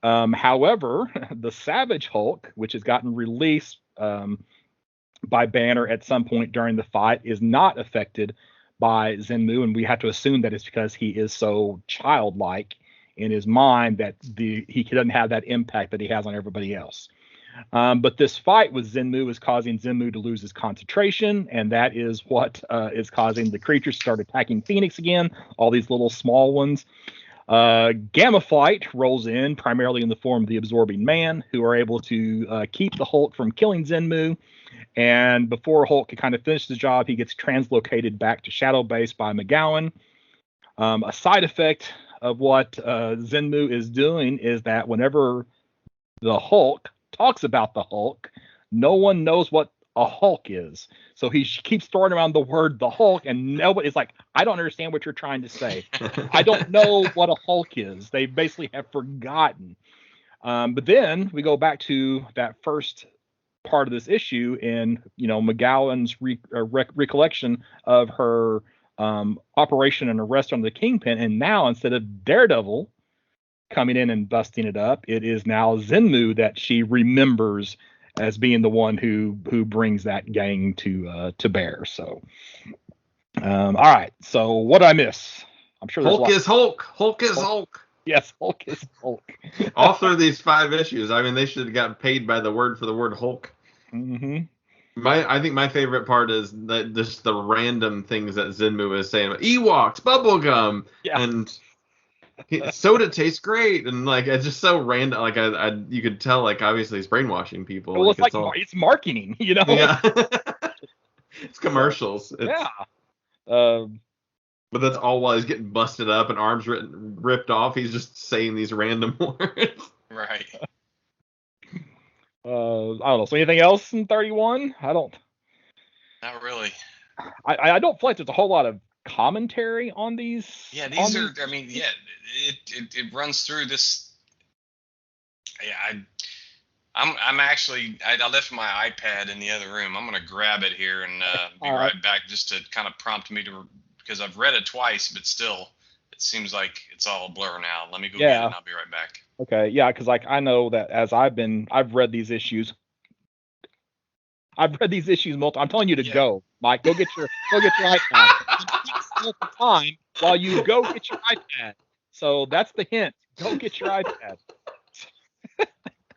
However, the Savage Hulk, which has gotten released by Banner at some point during the fight, is not affected by Xemnu, and we have to assume that it's because he is so childlike in his mind that he doesn't have that impact that he has on everybody else. But this fight with Xemnu is causing Xemnu to lose his concentration, and that is what is causing the creatures to start attacking Phoenix again, all these little small ones. Gamma Flight rolls in, primarily in the form of the Absorbing Man, who are able to keep the Hulk from killing Xemnu. And before Hulk can kind of finish the job, he gets translocated back to Shadow Base by McGowan. A side effect of what Xemnu is doing is that whenever the Hulk talks about the Hulk, no one knows what a Hulk is. So he keeps throwing around the word the Hulk, and nobody's like, I don't understand what you're trying to say. I don't know what a Hulk is. They basically have forgotten. But then we go back to that first part of this issue in McGowan's recollection of her operation and arrest under the Kingpin, and now instead of Daredevil coming in and busting it up. It is now Zenmu that she remembers as being the one who brings that gang to bear. So, all right. So what did I miss? I'm sure Hulk is Hulk. Hulk is Hulk. Yes, Hulk is Hulk. Author of these 5 issues. I mean, they should have gotten paid by the word for the word Hulk. Mm-hmm. I think my favorite part is that just the random things that Zenmu is saying. Ewoks, bubblegum, and soda tastes great, and like it's just so random. Like you could tell, like obviously he's brainwashing people. Well, it's marketing, you know. Yeah, it's commercials. Yeah. But that's all while he's getting busted up and arms ripped off. He's just saying these random words. Right. I don't know. So anything else in 31? I don't. Not really. I don't feel like there's a whole lot of commentary on these. Yeah, these are. I mean, yeah, it runs through this. Yeah, I'm actually. I left my iPad in the other room. I'm gonna grab it here and be right back, just to kind of prompt me to, because I've read it twice, but still, it seems like it's all a blur now. Let me go get it, and I'll be right back. Okay, yeah, because like I know that as I've read these issues. I've read these issues multiple. I'm telling you to go, Mike. Go get your iPad. Time while you go get your iPad. So that's the hint. Go get your iPad.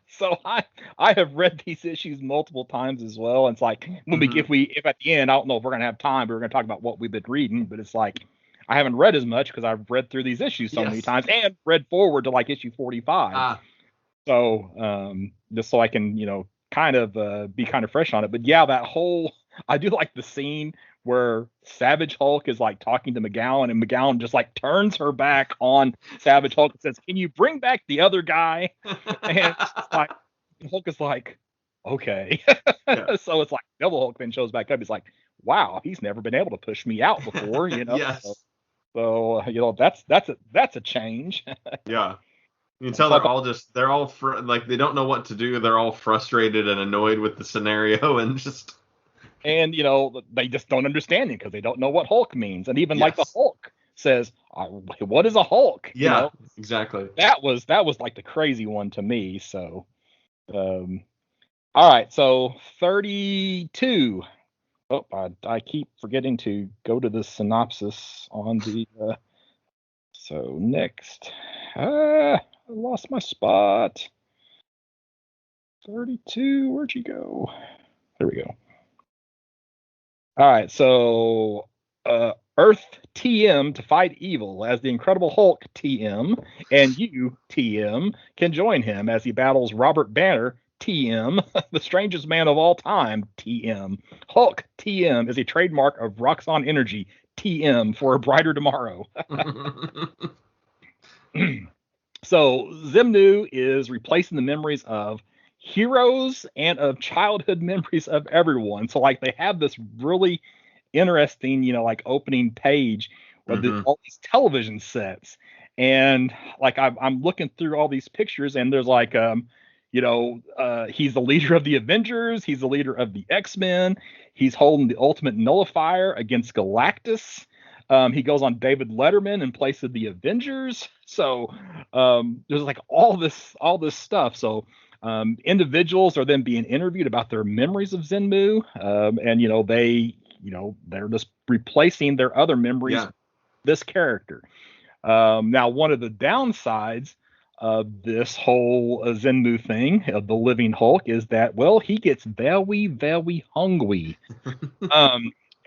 So I have read these issues multiple times as well. And it's like if at the end, I don't know if we're gonna have time, but we're gonna talk about what we've been reading. But it's like I haven't read as much because I've read through these issues so many times and read forward to like issue 45. So just so I can, kind of be kind of fresh on it. But yeah, I do like the scene where Savage Hulk is like talking to McGowan, and McGowan just like turns her back on Savage Hulk and says, "Can you bring back the other guy?" And it's like Hulk is like, "Okay." So it's like Devil Hulk then shows back up. He's like, "Wow, he's never been able to push me out before," Yes. So that's a change. Yeah. You can tell they're all like they don't know what to do. They're all frustrated and annoyed with the scenario and just. And they just don't understand it because they don't know what Hulk means. And even like the Hulk says, "What is a Hulk?" Yeah, exactly. That was like the crazy one to me. So, all right. So 32. Oh, I keep forgetting to go to the synopsis on the. So next, I lost my spot. 32. Where'd you go? There we go. All right, so Earth TM to fight evil as the Incredible Hulk TM, and you TM can join him as he battles Robert Banner TM, the strangest man of all time TM. Hulk TM is a trademark of Roxxon Energy TM for a brighter tomorrow. So Zenmu is replacing the memories of heroes and of childhood memories of everyone. So like they have this really interesting, like opening page with all these television sets, and like I'm looking through all these pictures, and there's like he's the leader of the Avengers, he's the leader of the X-Men, he's holding the ultimate nullifier against Galactus. He goes on David Letterman in place of the Avengers. So there's like all this stuff. So individuals are then being interviewed about their memories of Zenmu, and they're just replacing their other memories with this character. Now, one of the downsides of this whole Zenmu thing of the living Hulk is that, well, he gets very, very hungry.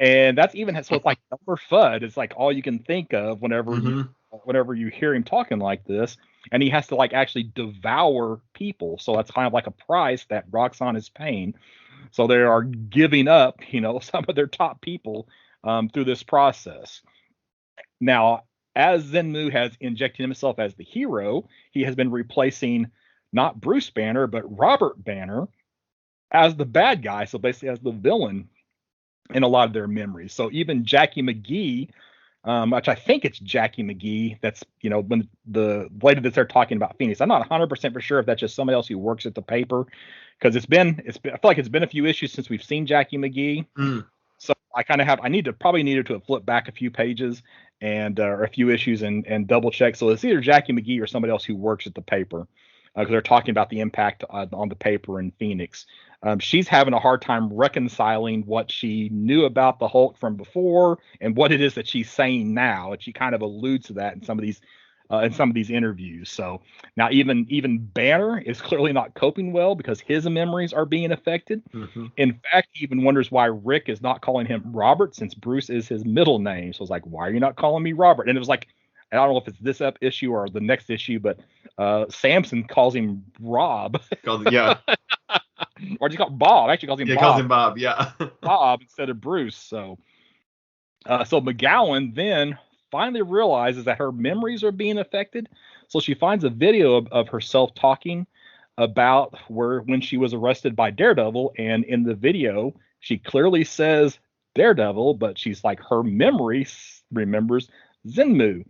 And that's even so it's like number FUD. It's like all you can think of whenever you hear him talking like this, and he has to like actually devour people. So that's kind of like a price that Roxxon is paying. So they are giving up, some of their top people through this process. Now, as Zenmu has injected himself as the hero, he has been replacing not Bruce Banner but Robert Banner as the bad guy. So basically, as the villain in a lot of their memories. So even Jackie McGee, which I think it's Jackie McGee, that's, when the lady that's there talking about Phoenix, I'm not 100% for sure if that's just somebody else who works at the paper, because I feel like it's been a few issues since we've seen Jackie McGee. So probably needed to have flipped back a few pages and or a few issues and double check. So it's either Jackie McGee or somebody else who works at the paper, because they're talking about the impact on the paper in Phoenix. She's having a hard time reconciling what she knew about the Hulk from before and what it is that she's saying now, and she kind of alludes to that in some of these interviews. So now even Banner is clearly not coping well because his memories are being affected. Mm-hmm. In fact, he even wonders why Rick is not calling him Robert, since Bruce is his middle name. So it's like, why are you not calling me Robert? And it was like, I don't know if it's this issue or the next issue, but Samson calls him Rob. Yeah. Or do you call him Bob? Actually calls him Bob. He calls him Bob, yeah. Bob instead of Bruce. So McGowan then finally realizes that her memories are being affected. So she finds a video of herself talking about when she was arrested by Daredevil, and in the video she clearly says Daredevil, but she's like, her memory remembers Zenmu.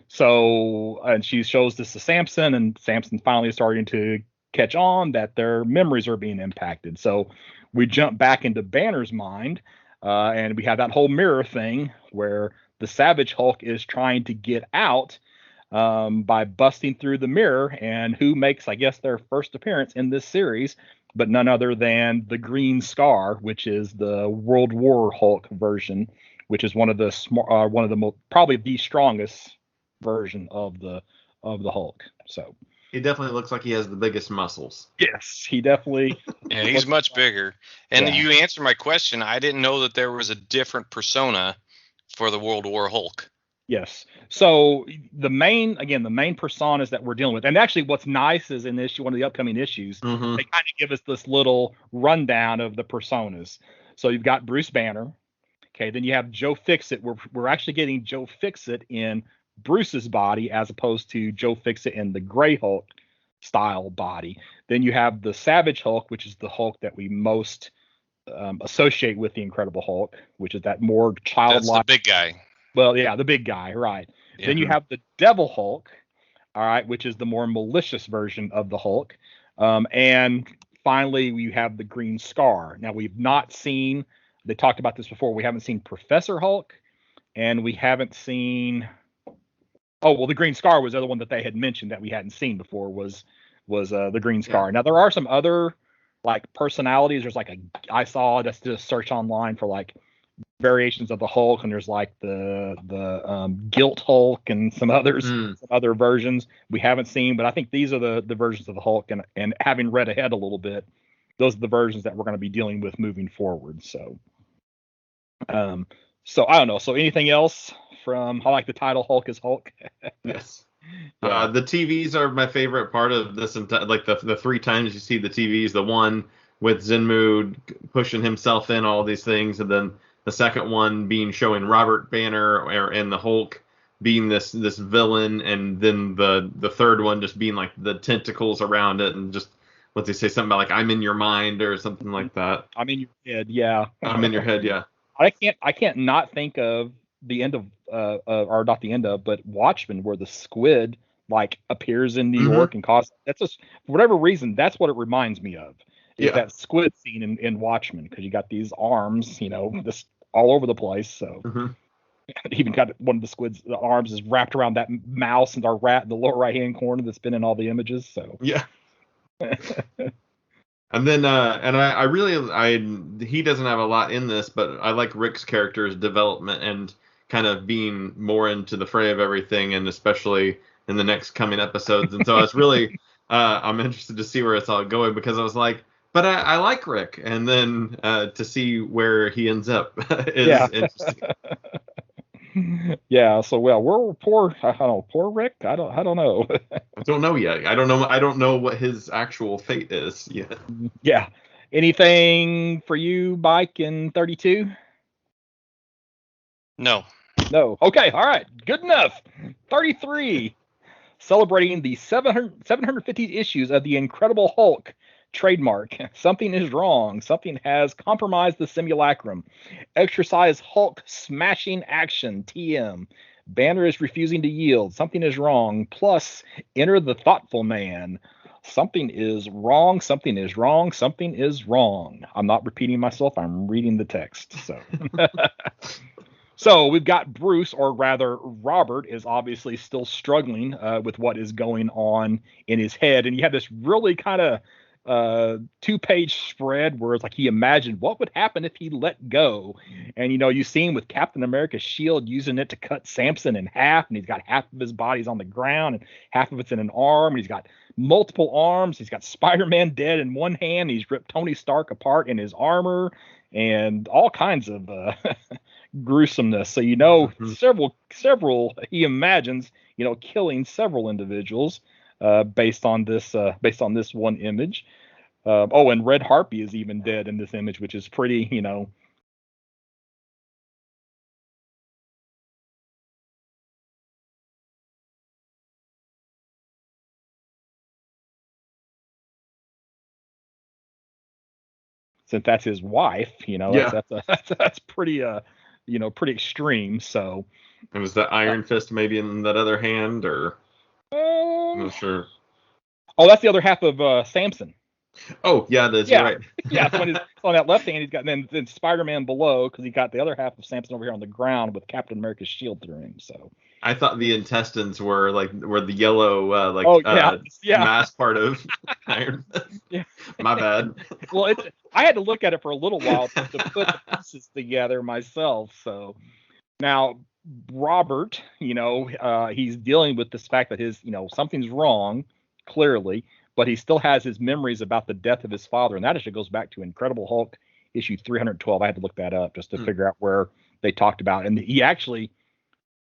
So, and she shows this to Samson, and Samson finally is starting to catch on that their memories are being impacted. So we jump back into Banner's mind, and we have that whole mirror thing where the Savage Hulk is trying to get out by busting through the mirror, and who makes, I guess, their first appearance in this series, but none other than the Green Scar, which is the World War Hulk version, which is one of the probably the strongest version of the Hulk. So he definitely looks like he has the biggest muscles. Yes, he definitely. Yeah, he's much bigger. And you answered my question. I didn't know that there was a different persona for the World War Hulk. Yes. So the main personas that we're dealing with, and actually what's nice is in one of the upcoming issues, Mm-hmm. they kind of give us this little rundown of the personas. So you've got Bruce Banner. Okay, then you have Joe Fixit. We're actually getting Joe Fixit in Bruce's body as opposed to Joe Fixit in the Gray Hulk style body. Then you have the Savage Hulk, which is the Hulk that we most associate with the Incredible Hulk, which is that more childlike. That's the big guy. Well, yeah, the big guy, right. Yeah. Then you have the Devil Hulk, all right, which is the more malicious version of the Hulk. And finally, we have the Green Scar. Now, we've not seen, they talked about this before, we haven't seen Professor Hulk, and we haven't seen, the Green Scar was the other one that they had mentioned that we hadn't seen before was the Green Scar. Yeah. Now, there are some other, like, personalities. There's, like, I saw, just did a search online for, like, variations of the Hulk, and there's like the Guilt Hulk and some others, some other versions we haven't seen, but I think these are the versions of the Hulk, and having read ahead a little bit, those are the versions that we're going to be dealing with moving forward. So I don't know. So anything else from, I like the title Hulk is Hulk. Yes. Yeah. The TVs are my favorite part of this, like the 3 times you see the TVs, the one with Zenmu pushing himself in all these things, and then the second one being showing Robert Banner and the Hulk being this villain, and then the third one just being like the tentacles around it, and just what they say, something about like, I'm in your mind or something like that. I'm in your head, yeah. I'm in your head, yeah. I can't not think of the end of or not the end of, but Watchmen, where the squid like appears in New York and causes, that's just, for whatever reason, that's what it reminds me of. Is that squid scene in Watchmen, because you got these arms, this all over the place. So even got one of the squid's arms is wrapped around that mouse and our rat in the lower right hand corner that's been in all the images. So yeah. And then I really he doesn't have a lot in this, but I like Rick's character's development and kind of being more into the fray of everything, and especially in the next coming episodes. And so I was really I'm interested to see where it's all going, because I was like, but I like Rick, and then to see where he ends up is interesting. Yeah. So we're poor Rick. I don't know. I don't know yet. I don't know what his actual fate is yet. Yeah. Anything for you, Mike, in 32? No. Okay. All right. Good enough. 33. Celebrating the 750 issues of the Incredible Hulk trademark. Something is wrong. Something has compromised the simulacrum. Exercise Hulk smashing action. TM. Banner is refusing to yield. Something is wrong. Plus, enter the thoughtful man. something is wrong, something is wrong, something is wrong. I'm not repeating myself, I'm reading the text. So so we've got Bruce, or rather Robert, is obviously still struggling with what is going on in his head. And you have this really kind of 2-page spread where it's like he imagined what would happen if he let go. And, you see him with Captain America's shield using it to cut Samson in half. And he's got half of his body's on the ground and half of it's in an arm. And he's got multiple arms. He's got Spider-Man dead in one hand. He's ripped Tony Stark apart in his armor and all kinds of gruesomeness. So several he imagines killing several individuals based on this one image. And Red Harpy is even dead in this image, which is pretty since that's his wife, that's pretty pretty extreme. So and was that Iron Fist maybe in that other hand, or I'm not sure. Oh, that's the other half of Samson. Oh, yeah, that's right. Yeah, so on that left hand, he's got then Spider-Man below, because he got the other half of Samson over here on the ground with Captain America's shield through him. So I thought the intestines were the yellow mass part of Iron Fist. Yeah. My bad. Well, I had to look at it for a little while to put the pieces together myself. So now Robert, he's dealing with this fact that his, something's wrong, clearly, but he still has his memories about the death of his father. And that actually goes back to Incredible Hulk issue 312. I had to look that up just to figure out where they talked about. And he actually,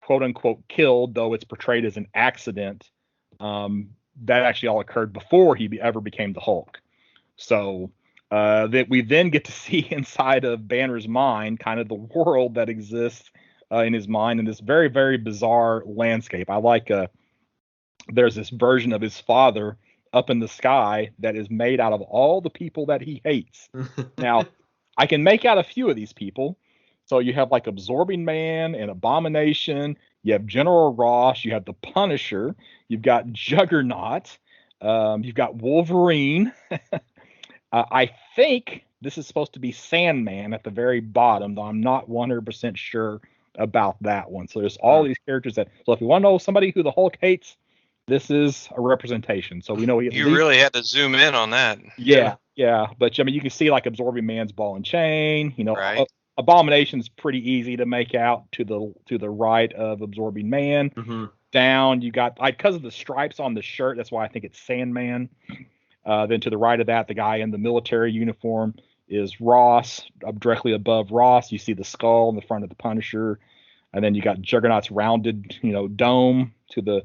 quote unquote, killed, though it's portrayed as an accident. That actually all occurred before he ever became the Hulk. So that we then get to see inside of Banner's mind, kind of the world that exists in his mind in this very, very bizarre landscape. I like there's this version of his father up in the sky that is made out of all the people that he hates. Now, I can make out a few of these people. So you have like Absorbing Man and Abomination. You have General Ross. You have the Punisher. You've got Juggernaut. You've got Wolverine. I think this is supposed to be Sandman at the very bottom, though I'm not 100% sure about that one. So there's all these characters that. So if you want to know somebody who the Hulk hates, this is a representation. So we know you really had to zoom in on that. Yeah. But I mean, you can see like Absorbing Man's ball and chain. Right. Abomination's pretty easy to make out to the right of Absorbing Man. Mm-hmm. Down, you got because of the stripes on the shirt. That's why I think it's Sandman. Then to the right of that, the guy in the military uniform is Ross. Directly above Ross, you see the skull in the front of the Punisher, and then you got Juggernaut's rounded, dome to the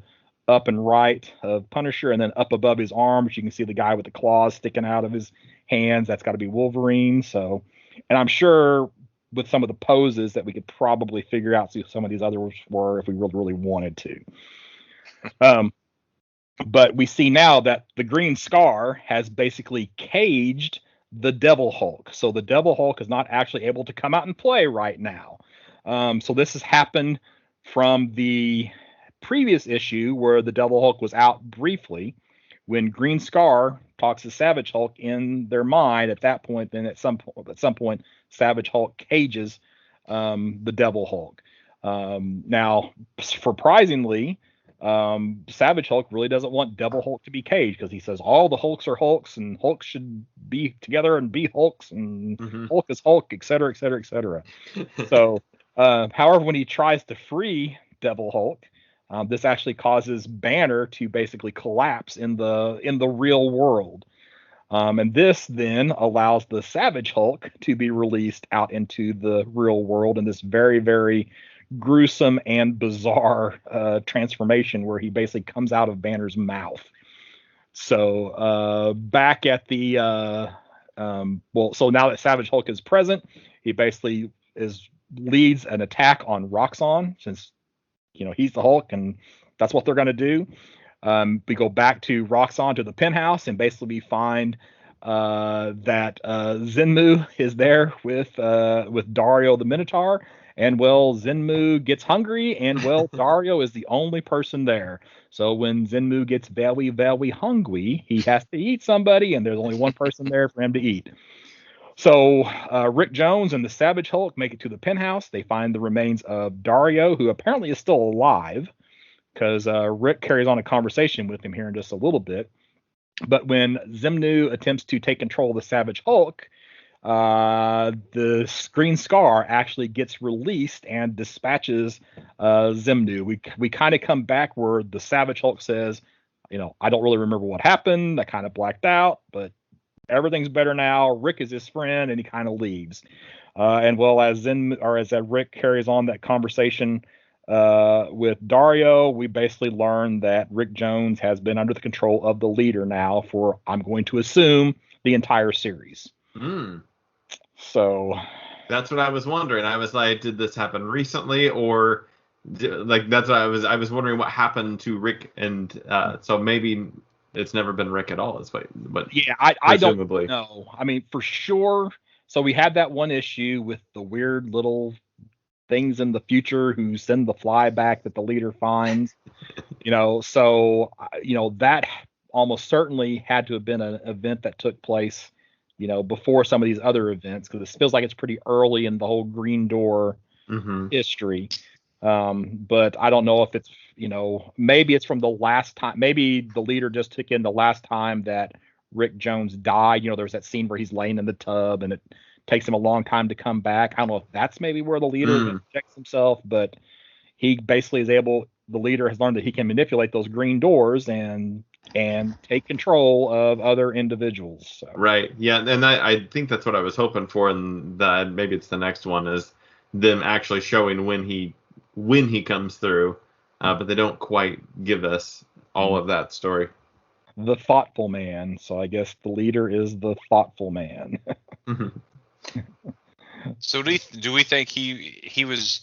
up and right of Punisher, and then up above his arms, you can see the guy with the claws sticking out of his hands. That's got to be Wolverine. So, and I'm sure with some of the poses that we could probably figure out who some of these others were if we really, really wanted to. But we see now that the Green Scar has basically caged the Devil Hulk. So the Devil Hulk is not actually able to come out and play right now. So this has happened from the previous issue where the Devil Hulk was out briefly. When Green Scar talks to Savage Hulk in their mind, at that point, then at some point, Savage Hulk cages the Devil Hulk. Now, surprisingly, Savage Hulk really doesn't want Devil Hulk to be caged because he says all the Hulks are Hulks and Hulks should be together and be Hulks and Hulk is Hulk, etc., etc., etc. So, however, when he tries to free Devil Hulk, this actually causes Banner to basically collapse in the real world. And this then allows the Savage Hulk to be released out into the real world in this very, very gruesome and bizarre transformation where he basically comes out of Banner's mouth. So back at the so now that Savage Hulk is present, he basically leads an attack on Roxxon, since he's the Hulk and that's what they're going to do. We go back to Roxxon, to the penthouse, and basically we find that Zenmu is there with Dario the Minotaur, And well, Zenmu gets hungry, and well, Dario is the only person there. So when Zenmu gets very, very hungry, he has to eat somebody, and there's only one person there for him to eat. So Rick Jones and the Savage Hulk make it to the penthouse. They find the remains of Dario, who apparently is still alive, because Rick carries on a conversation with him here in just a little bit. But when Zenmu attempts to take control of the Savage Hulk, the Green Scar actually gets released and dispatches Zenmu. We kind of come back where the Savage Hulk says, I don't really remember what happened. I kind of blacked out, but everything's better now. Rick is his friend, and he kind of leaves. And well, as Rick carries on that conversation with Dario, we basically learn that Rick Jones has been under the control of the leader now for, I'm going to assume, the entire series. So that's what I was wondering. I was like, did this happen recently, or that's what I was wondering what happened to Rick, and so maybe it's never been Rick at all. But yeah, I don't know. I mean, for sure. So we had that one issue with the weird little things in the future who send the fly back that the leader finds. So that almost certainly had to have been an event that took place, before some of these other events, because it feels like it's pretty early in the whole Green Door history. But I don't know if it's, maybe it's from the last time. Maybe the leader just took in the last time that Rick Jones died. There's that scene where he's laying in the tub and it takes him a long time to come back. I don't know if that's maybe where the leader injects himself, but he basically the leader has learned that he can manipulate those green doors and take control of other individuals. So. Right. Yeah. And I think that's what I was hoping for. And that maybe it's the next one is them actually showing when he comes through. But they don't quite give us all of that story. The thoughtful man. So I guess the leader is the thoughtful man. So do we think he's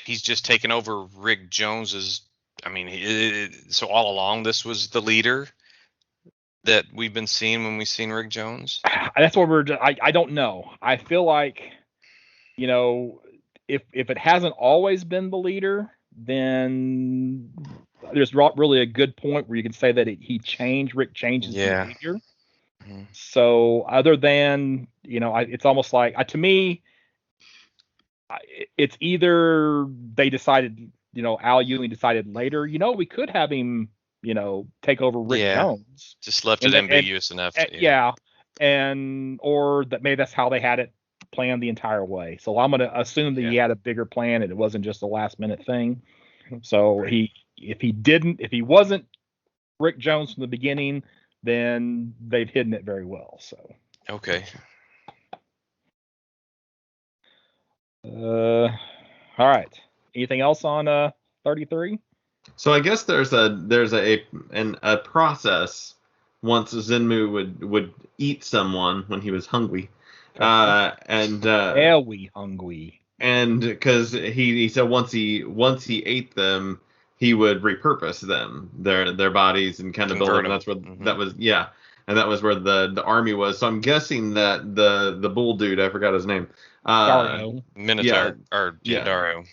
just taken over Rick Jones's? I mean, so all along this was the leader that we've been seeing when we've seen Rick Jones. That's what I don't know. I feel like, if it hasn't always been the leader, then there's really a good point where you can say that Rick changes behavior. So other than, it's almost like, to me, it's either they decided, Al Ewing decided later, we could have him, take over Rick Jones. Just left it ambiguous enough. Or that maybe that's how they had it planned the entire way. So I'm going to assume that he had a bigger plan and it wasn't just a last minute thing. So if he wasn't Rick Jones from the beginning, then they've hidden it very well. So okay. All right. Anything else on 33? So I guess there's a process once Zenmu would eat someone when he was hungry. Very hungry. And because he said once he ate them, he would repurpose them, their bodies, and kind of build them. That's what that was. Yeah, and that was where the army was. So I'm guessing that the bull dude, I forgot his name. Dario. Minotaur Dario.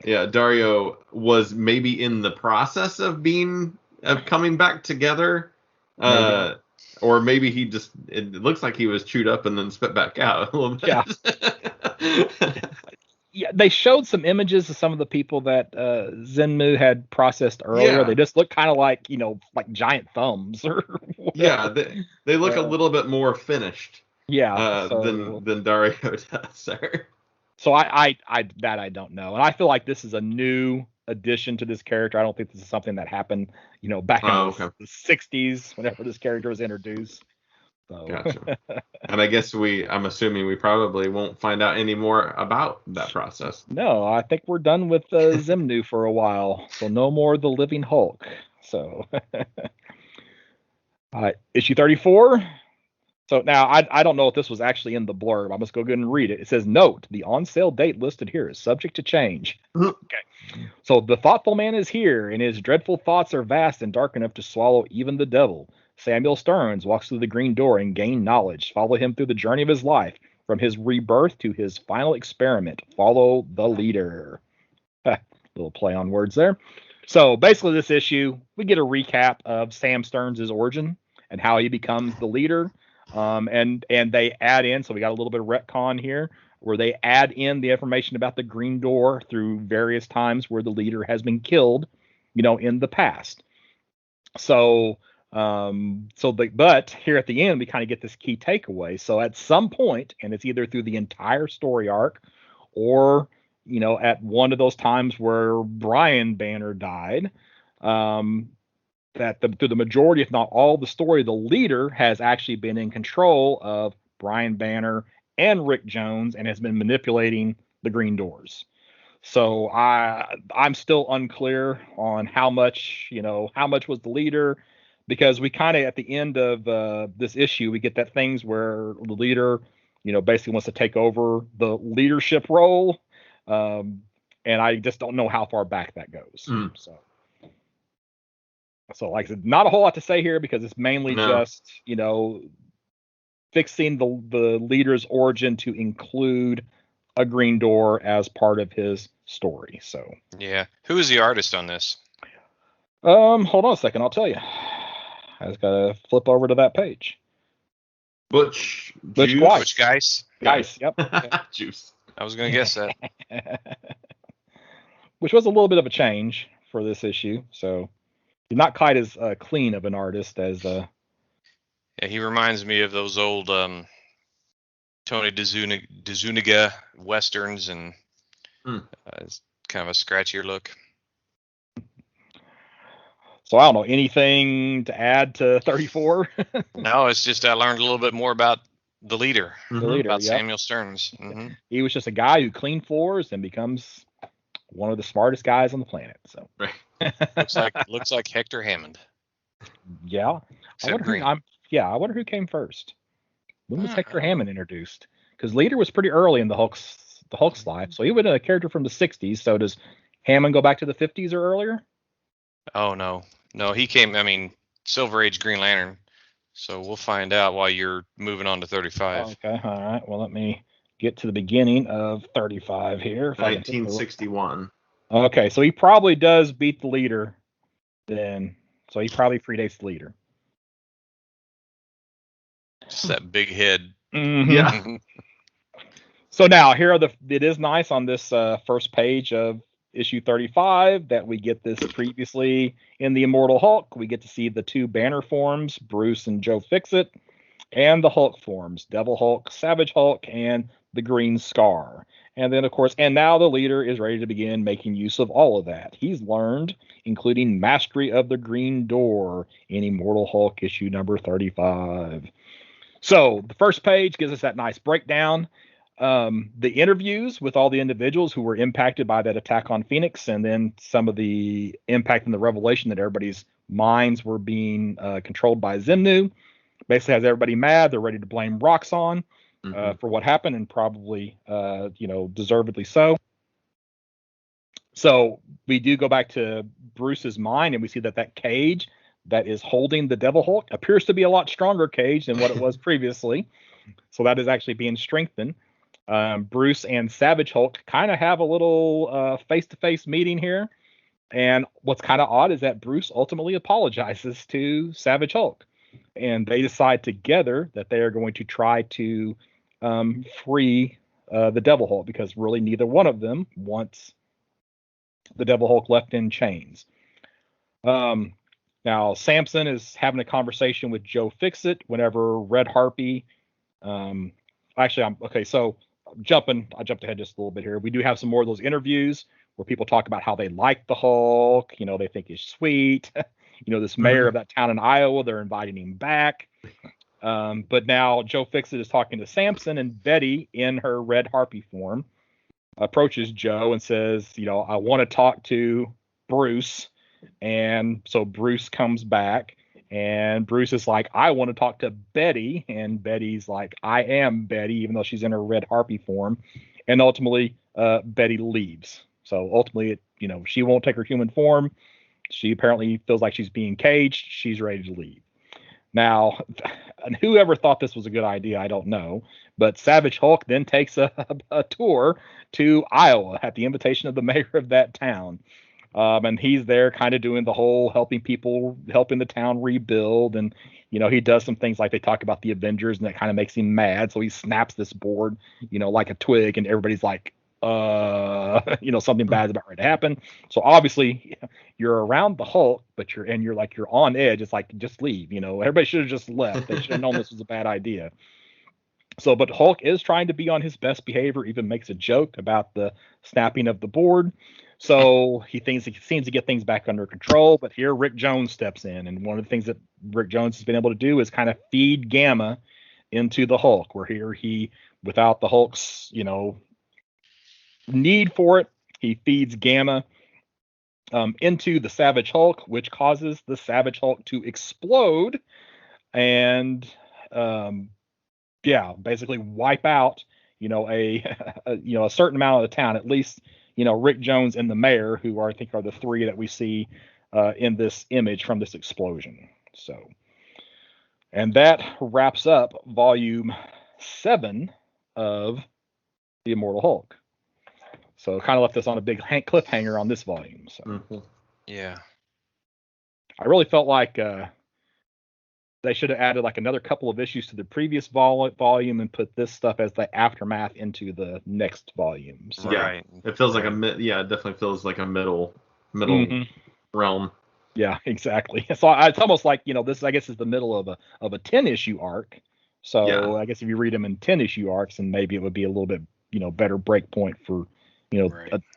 Yeah, Dario was maybe in the process of coming back together. Or maybe it looks like he was chewed up and then spit back out a little bit. Yeah, they showed some images of some of the people that Zenmu had processed earlier. They just look kind of like, like giant thumbs or whatever. They look a little bit more finished. Than Dario does. So I don't know. And I feel like this is a new addition to this character. I don't think this is something that happened, back in the 60s whenever this character was introduced. So. Gotcha. And I guess I'm assuming we probably won't find out any more about that process. No, I think we're done with Zenmu for a while. So no more the Living Hulk. So issue 34. So now I don't know if this was actually in the blurb. I must go ahead and read it. It says, note, the on sale date listed here is subject to change. Okay. So the thoughtful man is here, and his dreadful thoughts are vast and dark enough to swallow even the devil. Samuel Stearns walks through the green door and gain knowledge. Follow him through the journey of his life. from his rebirth to his final experiment. Follow the leader. Little play on words there. So basically, this issue, we get a recap of Sam Stearns' origin and how he becomes the leader. And they add in, so we got a little bit of retcon here, where they add in the information about the Green Door through various times where the leader has been killed, in the past. So, but here at the end, we kind of get this key takeaway. So at some point, and it's either through the entire story arc or at one of those times where Brian Banner died, that through the majority, if not all the story, the leader has actually been in control of Brian Banner and Rick Jones and has been manipulating the Green Doors. So I'm still unclear on how much was the leader, because we kind of at the end of this issue, we get that things where the leader, basically wants to take over the leadership role. And I just don't know how far back that goes. So like I said, not a whole lot to say here, because it's mainly just, fixing the leader's origin to include a Green Door as part of his story. So yeah, who is the artist on this? Hold on a second, I'll tell you. I just gotta flip over to that page. Butch Guice. Yep. Juice. I was gonna guess that. Which was a little bit of a change for this issue. So he's not quite as clean of an artist as. Yeah, he reminds me of those old Tony DeZuniga westerns, and it's kind of a scratchier look. So I don't know, anything to add to 34? No, it's just I learned a little bit more about the leader, about yep. Samuel Stearns. Mm-hmm. He was just a guy who cleaned floors and becomes one of the smartest guys on the planet. So looks like Hector Hammond. Yeah. I wonder who came first. When was Hector Hammond introduced? Because Leader was pretty early in the Hulk's life, so he would have a character from the 60s. So does Hammond go back to the 50s or earlier? Oh no, he came. Silver Age Green Lantern. So we'll find out while you're moving on to 35. Okay, all right. Well, let me get to the beginning of 35 here. 1961. Okay, so he probably does beat the Leader then. So he probably predates the Leader. Just that big head. Mm-hmm. Yeah. So now here are it is nice on this first page of issue 35 that we get this previously in the Immortal Hulk. We get to see the two Banner forms, Bruce and Joe Fixit, and the Hulk forms, Devil Hulk, Savage Hulk, and the Green Scar. And then, of course, and now the leader is ready to begin making use of all of that. He's learned, including mastery of the Green Door in Immortal Hulk issue number 35. So the first page gives us that nice breakdown. The interviews with all the individuals who were impacted by that attack on Phoenix, and then some of the impact and the revelation that everybody's minds were being controlled by Zimnu, basically has everybody mad. They're ready to blame Roxxon for what happened, and probably deservedly so. So we do go back to Bruce's mind, and we see that cage that is holding the Devil Hulk appears to be a lot stronger cage than what it was previously. So that is actually being strengthened. Bruce and Savage Hulk kind of have a little face-to-face meeting here. And what's kind of odd is that Bruce ultimately apologizes to Savage Hulk. And they decide together that they are going to try to free the Devil Hulk, because really neither one of them wants the Devil Hulk left in chains. Now, Samson is having a conversation with Joe Fixit whenever Red Harpy. So I jumped ahead just a little bit here. We do have some more of those interviews where people talk about how they like the Hulk. They think he's sweet. This mayor of that town in Iowa, they're inviting him back. But now Joe Fixit is talking to Samson, and Betty, in her Red Harpy form, approaches Joe and says, I want to talk to Bruce. And so Bruce comes back, and Bruce is like, I want to talk to Betty. And Betty's like, I am Betty, even though she's in her Red Harpy form. And ultimately, Betty leaves. So ultimately, she won't take her human form. She apparently feels like she's being caged. She's ready to leave. Now, and whoever thought this was a good idea, I don't know. But Savage Hulk then takes a tour to Iowa at the invitation of the mayor of that town. And he's there kind of doing the whole helping the town rebuild. And, he does some things like they talk about the Avengers, and that kind of makes him mad. So he snaps this board, like a twig, and everybody's like, something bad's about ready to happen. So obviously you're around the Hulk, but you're on edge. It's like, just leave, everybody should have just left. They should have known this was a bad idea. So, but Hulk is trying to be on his best behavior, even makes a joke about the snapping of the board. So he thinks he seems to get things back under control, but here Rick Jones steps in. And one of the things that Rick Jones has been able to do is kind of feed Gamma into the Hulk, where here he, without the Hulk's, need for it, he feeds Gamma into the Savage Hulk, which causes the Savage Hulk to explode and basically wipe out a certain amount of the town. At least Rick Jones and the mayor, who I think are the three that we see in this image from this explosion. So, and that wraps up volume 7 of the Immortal Hulk. So kind of left us on a big cliffhanger on this volume. So Yeah, I really felt like they should have added like another couple of issues to the previous volume and put this stuff as the aftermath into the next volume. So, right. It feels like it definitely feels like a middle realm. Yeah, exactly. So it's almost like, this I guess is the middle of a 10-issue arc. So I guess if you read them in 10-issue arcs, and maybe it would be a little bit, better break point for,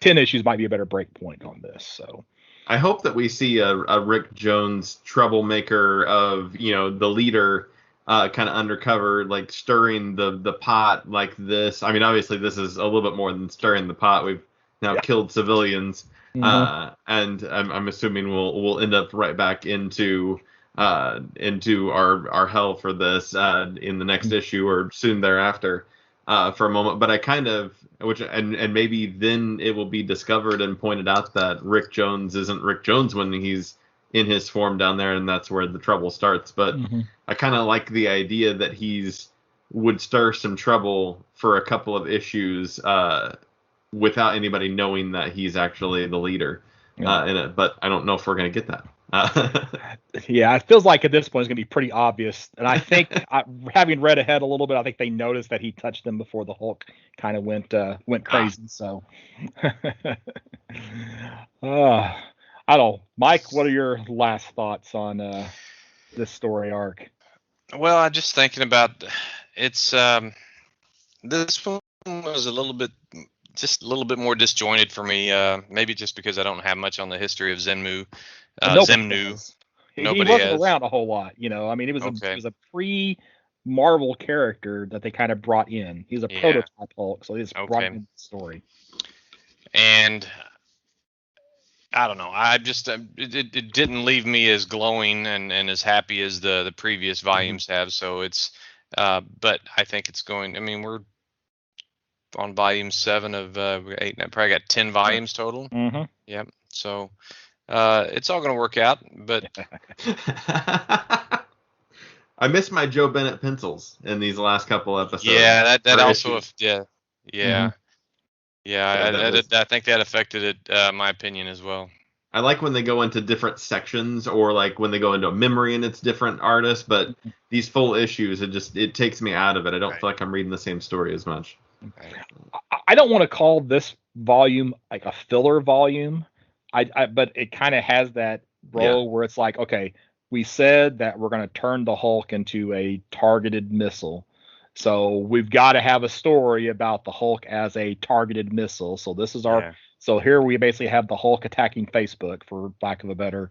10 issues might be a better break point on this. So I hope that we see a Rick Jones troublemaker of, the leader kind of undercover, like stirring the pot like this. I mean, obviously this is a little bit more than stirring the pot. We've now killed civilians. And I'm assuming we'll end up right back into our hell for this in the next issue or soon thereafter for a moment. But I kind of, and maybe then it will be discovered and pointed out that Rick Jones isn't Rick Jones when he's in his form down there, and that's where the trouble starts. But I kind of like the idea that would stir some trouble for a couple of issues without anybody knowing that he's actually the leader in it. But I don't know if we're going to get that. Yeah, it feels like at this point it's going to be pretty obvious. And I think, having read ahead a little bit, I think they noticed that he touched them before the Hulk kind of went crazy. So, I don't know. Mike, what are your last thoughts on this story arc? Well, I'm just thinking about it's this one was a little bit more disjointed for me. Maybe just because I don't have much on the history of Zenmu. Zemnu. He wasn't around a whole lot, I mean, it was a pre-Marvel character that they kind of brought in. He's a prototype Hulk, so they just brought him into the story. And I don't know. I just it didn't leave me as glowing and as happy as the previous volumes have. So it's but I think it's going. I mean, we're on volume 7 of 8. I probably got 10 volumes total. Yep. So it's all going to work out. But I miss my Joe Bennett pencils in these last couple episodes. Yeah, that also. I think that affected it. My opinion as well. I like when they go into different sections, or like when they go into a memory and it's different artists. But these full issues, it takes me out of it. I don't feel like I'm reading the same story as much. I don't want to call this volume like a filler volume. But it kind of has that role where it's like, okay, we said that we're going to turn the Hulk into a targeted missile. So we've got to have a story about the Hulk as a targeted missile. So this is so here we basically have the Hulk attacking Facebook, for lack of a better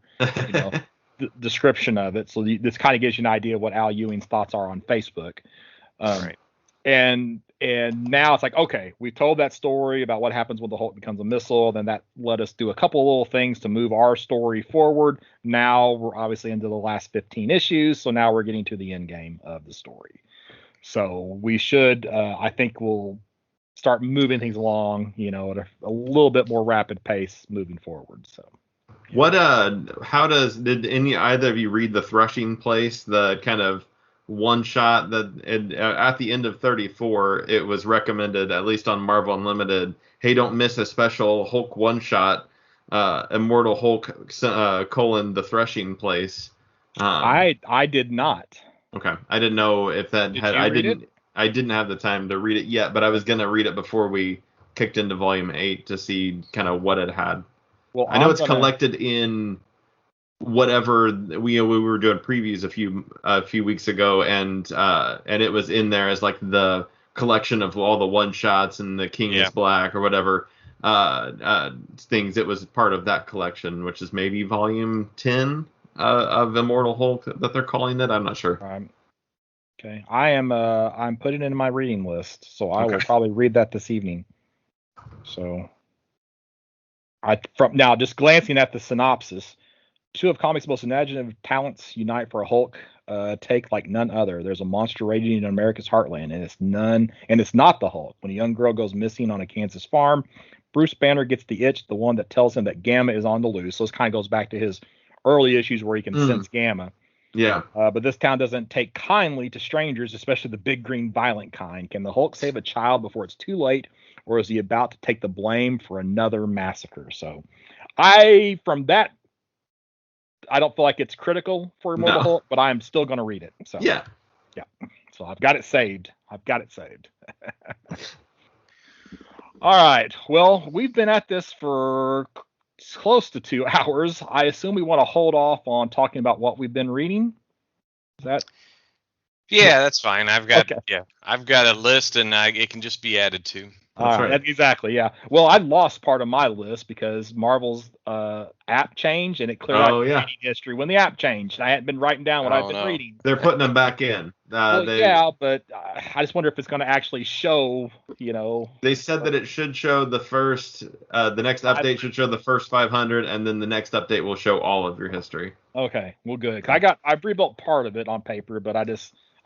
description of it. So this kind of gives you an idea of what Al Ewing's thoughts are on Facebook. And now it's like, okay, we told that story about what happens when the Hulk becomes a missile. Then that let us do a couple of little things to move our story forward. Now we're obviously into the last 15 issues. So now we're getting to the end game of the story. So we should, I think we'll start moving things along, at a little bit more rapid pace moving forward. So What did either of you read The Threshing Place, the kind of one shot that at the end of 34 it was recommended, at least on Marvel Unlimited, hey, don't miss a special Hulk one shot, Immortal Hulk The Threshing Place. I did not. Okay, I didn't know if that Did had you read it? I didn't have the time to read it yet, but I was gonna read it before we kicked into volume 8 to see kind of what it had. Well, I know it's collected in whatever we were doing previews a few weeks ago, and it was in there as like the collection of all the one shots and the King is Black or whatever things. It was part of that collection, which is maybe volume 10 of Immortal Hulk that they're calling it. I'm not sure. Okay, I'm putting it in my reading list, so I will probably read that this evening. So, now just glancing at the synopsis, two of comics' most imaginative talents unite for a Hulk take like none other. There's a monster raging in America's heartland, and it's not the Hulk. When a young girl goes missing on a Kansas farm, Bruce Banner gets the itch, the one that tells him that Gamma is on the loose. So this kind of goes back to his early issues where he can sense Gamma. Yeah. But this town doesn't take kindly to strangers, especially the big green violent kind. Can the Hulk save a child before it's too late, or is he about to take the blame for another massacre? So from that, I don't feel like it's critical for Immortal Hulk, but I'm still going to read it. So yeah. So I've got it saved. All right. Well, we've been at this for close to 2 hours. I assume we want to hold off on talking about what we've been reading. Is that? Yeah, that's fine. I've got a list, and it can just be added to. All right. Exactly. Yeah. Well, I lost part of my list because Marvel's app changed, and it cleared out reading history when the app changed. I hadn't been writing down what I've been reading. They're putting them back in. But I just wonder if it's going to actually show. They said that it should show the first. The next update should show the first 500, and then the next update will show all of your history. Okay. Well, good. I've rebuilt part of it on paper, but I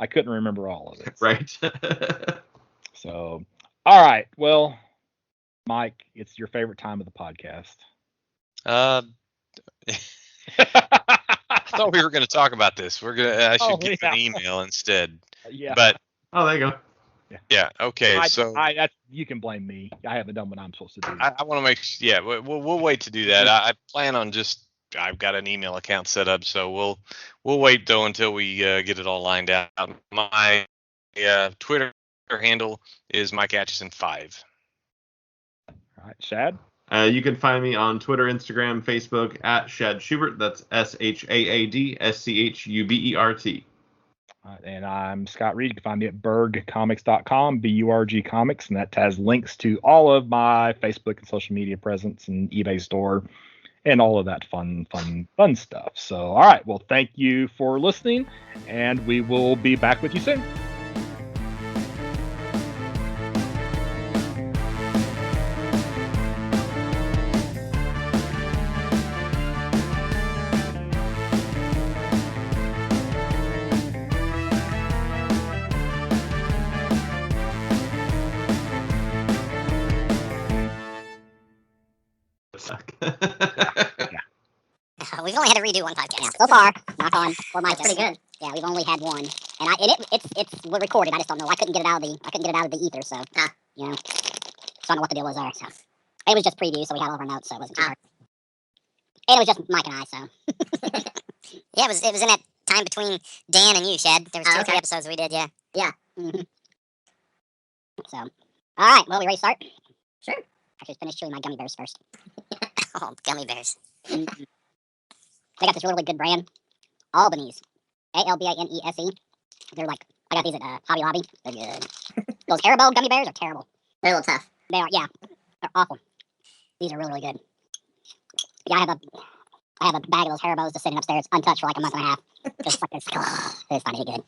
couldn't remember all of it. So. Right. So. All right. Well, Mike, it's your favorite time of the podcast. I thought we were going to talk about this. I should give an email instead. Yeah. But there you go. Yeah. Okay. You can blame me. I haven't done what I'm supposed to do. I want to make sure. Yeah. We'll wait to do that. I plan on I've got an email account set up, so we'll wait though until we get it all lined out. My Twitter handle is Mike Atchison 5. All right, Shad. You can find me on Twitter, Instagram, Facebook at Shad Schubert. That's SHAAD SCHUBERT. And I'm Scott Reed. You can find me at burgcomics.com, BURG Comics, and that has links to all of my Facebook and social media presence and eBay store and all of that fun stuff. So, all right. Well, thank you for listening, and we will be back with you soon. We've only had to redo one podcast. Yeah, so far, knock on, for my pretty good. Yeah, we've only had one, and it's recorded. I just don't know. I couldn't get it out of the ether, so so I don't know what the deal was there. So it was just preview, so we had all of our notes, so it wasn't too hard. And it was just Mike and I, so yeah, it was in that time between Dan and you, Shad. There was 2 or 3 episodes we did, yeah. Mm-hmm. So, all right, well, we ready to start? Sure. I should finish chewing my gummy bears first. Oh, gummy bears. They got this really good brand, Albanese, ALBANESE. They're like, I got these at Hobby Lobby. They're good. Those Haribo gummy bears are terrible. They're a little tough. They are, yeah. They're awful. These are really good. Yeah, I have a bag of those Haribos just sitting upstairs untouched for like a month and a half. Just like this. It's not any good.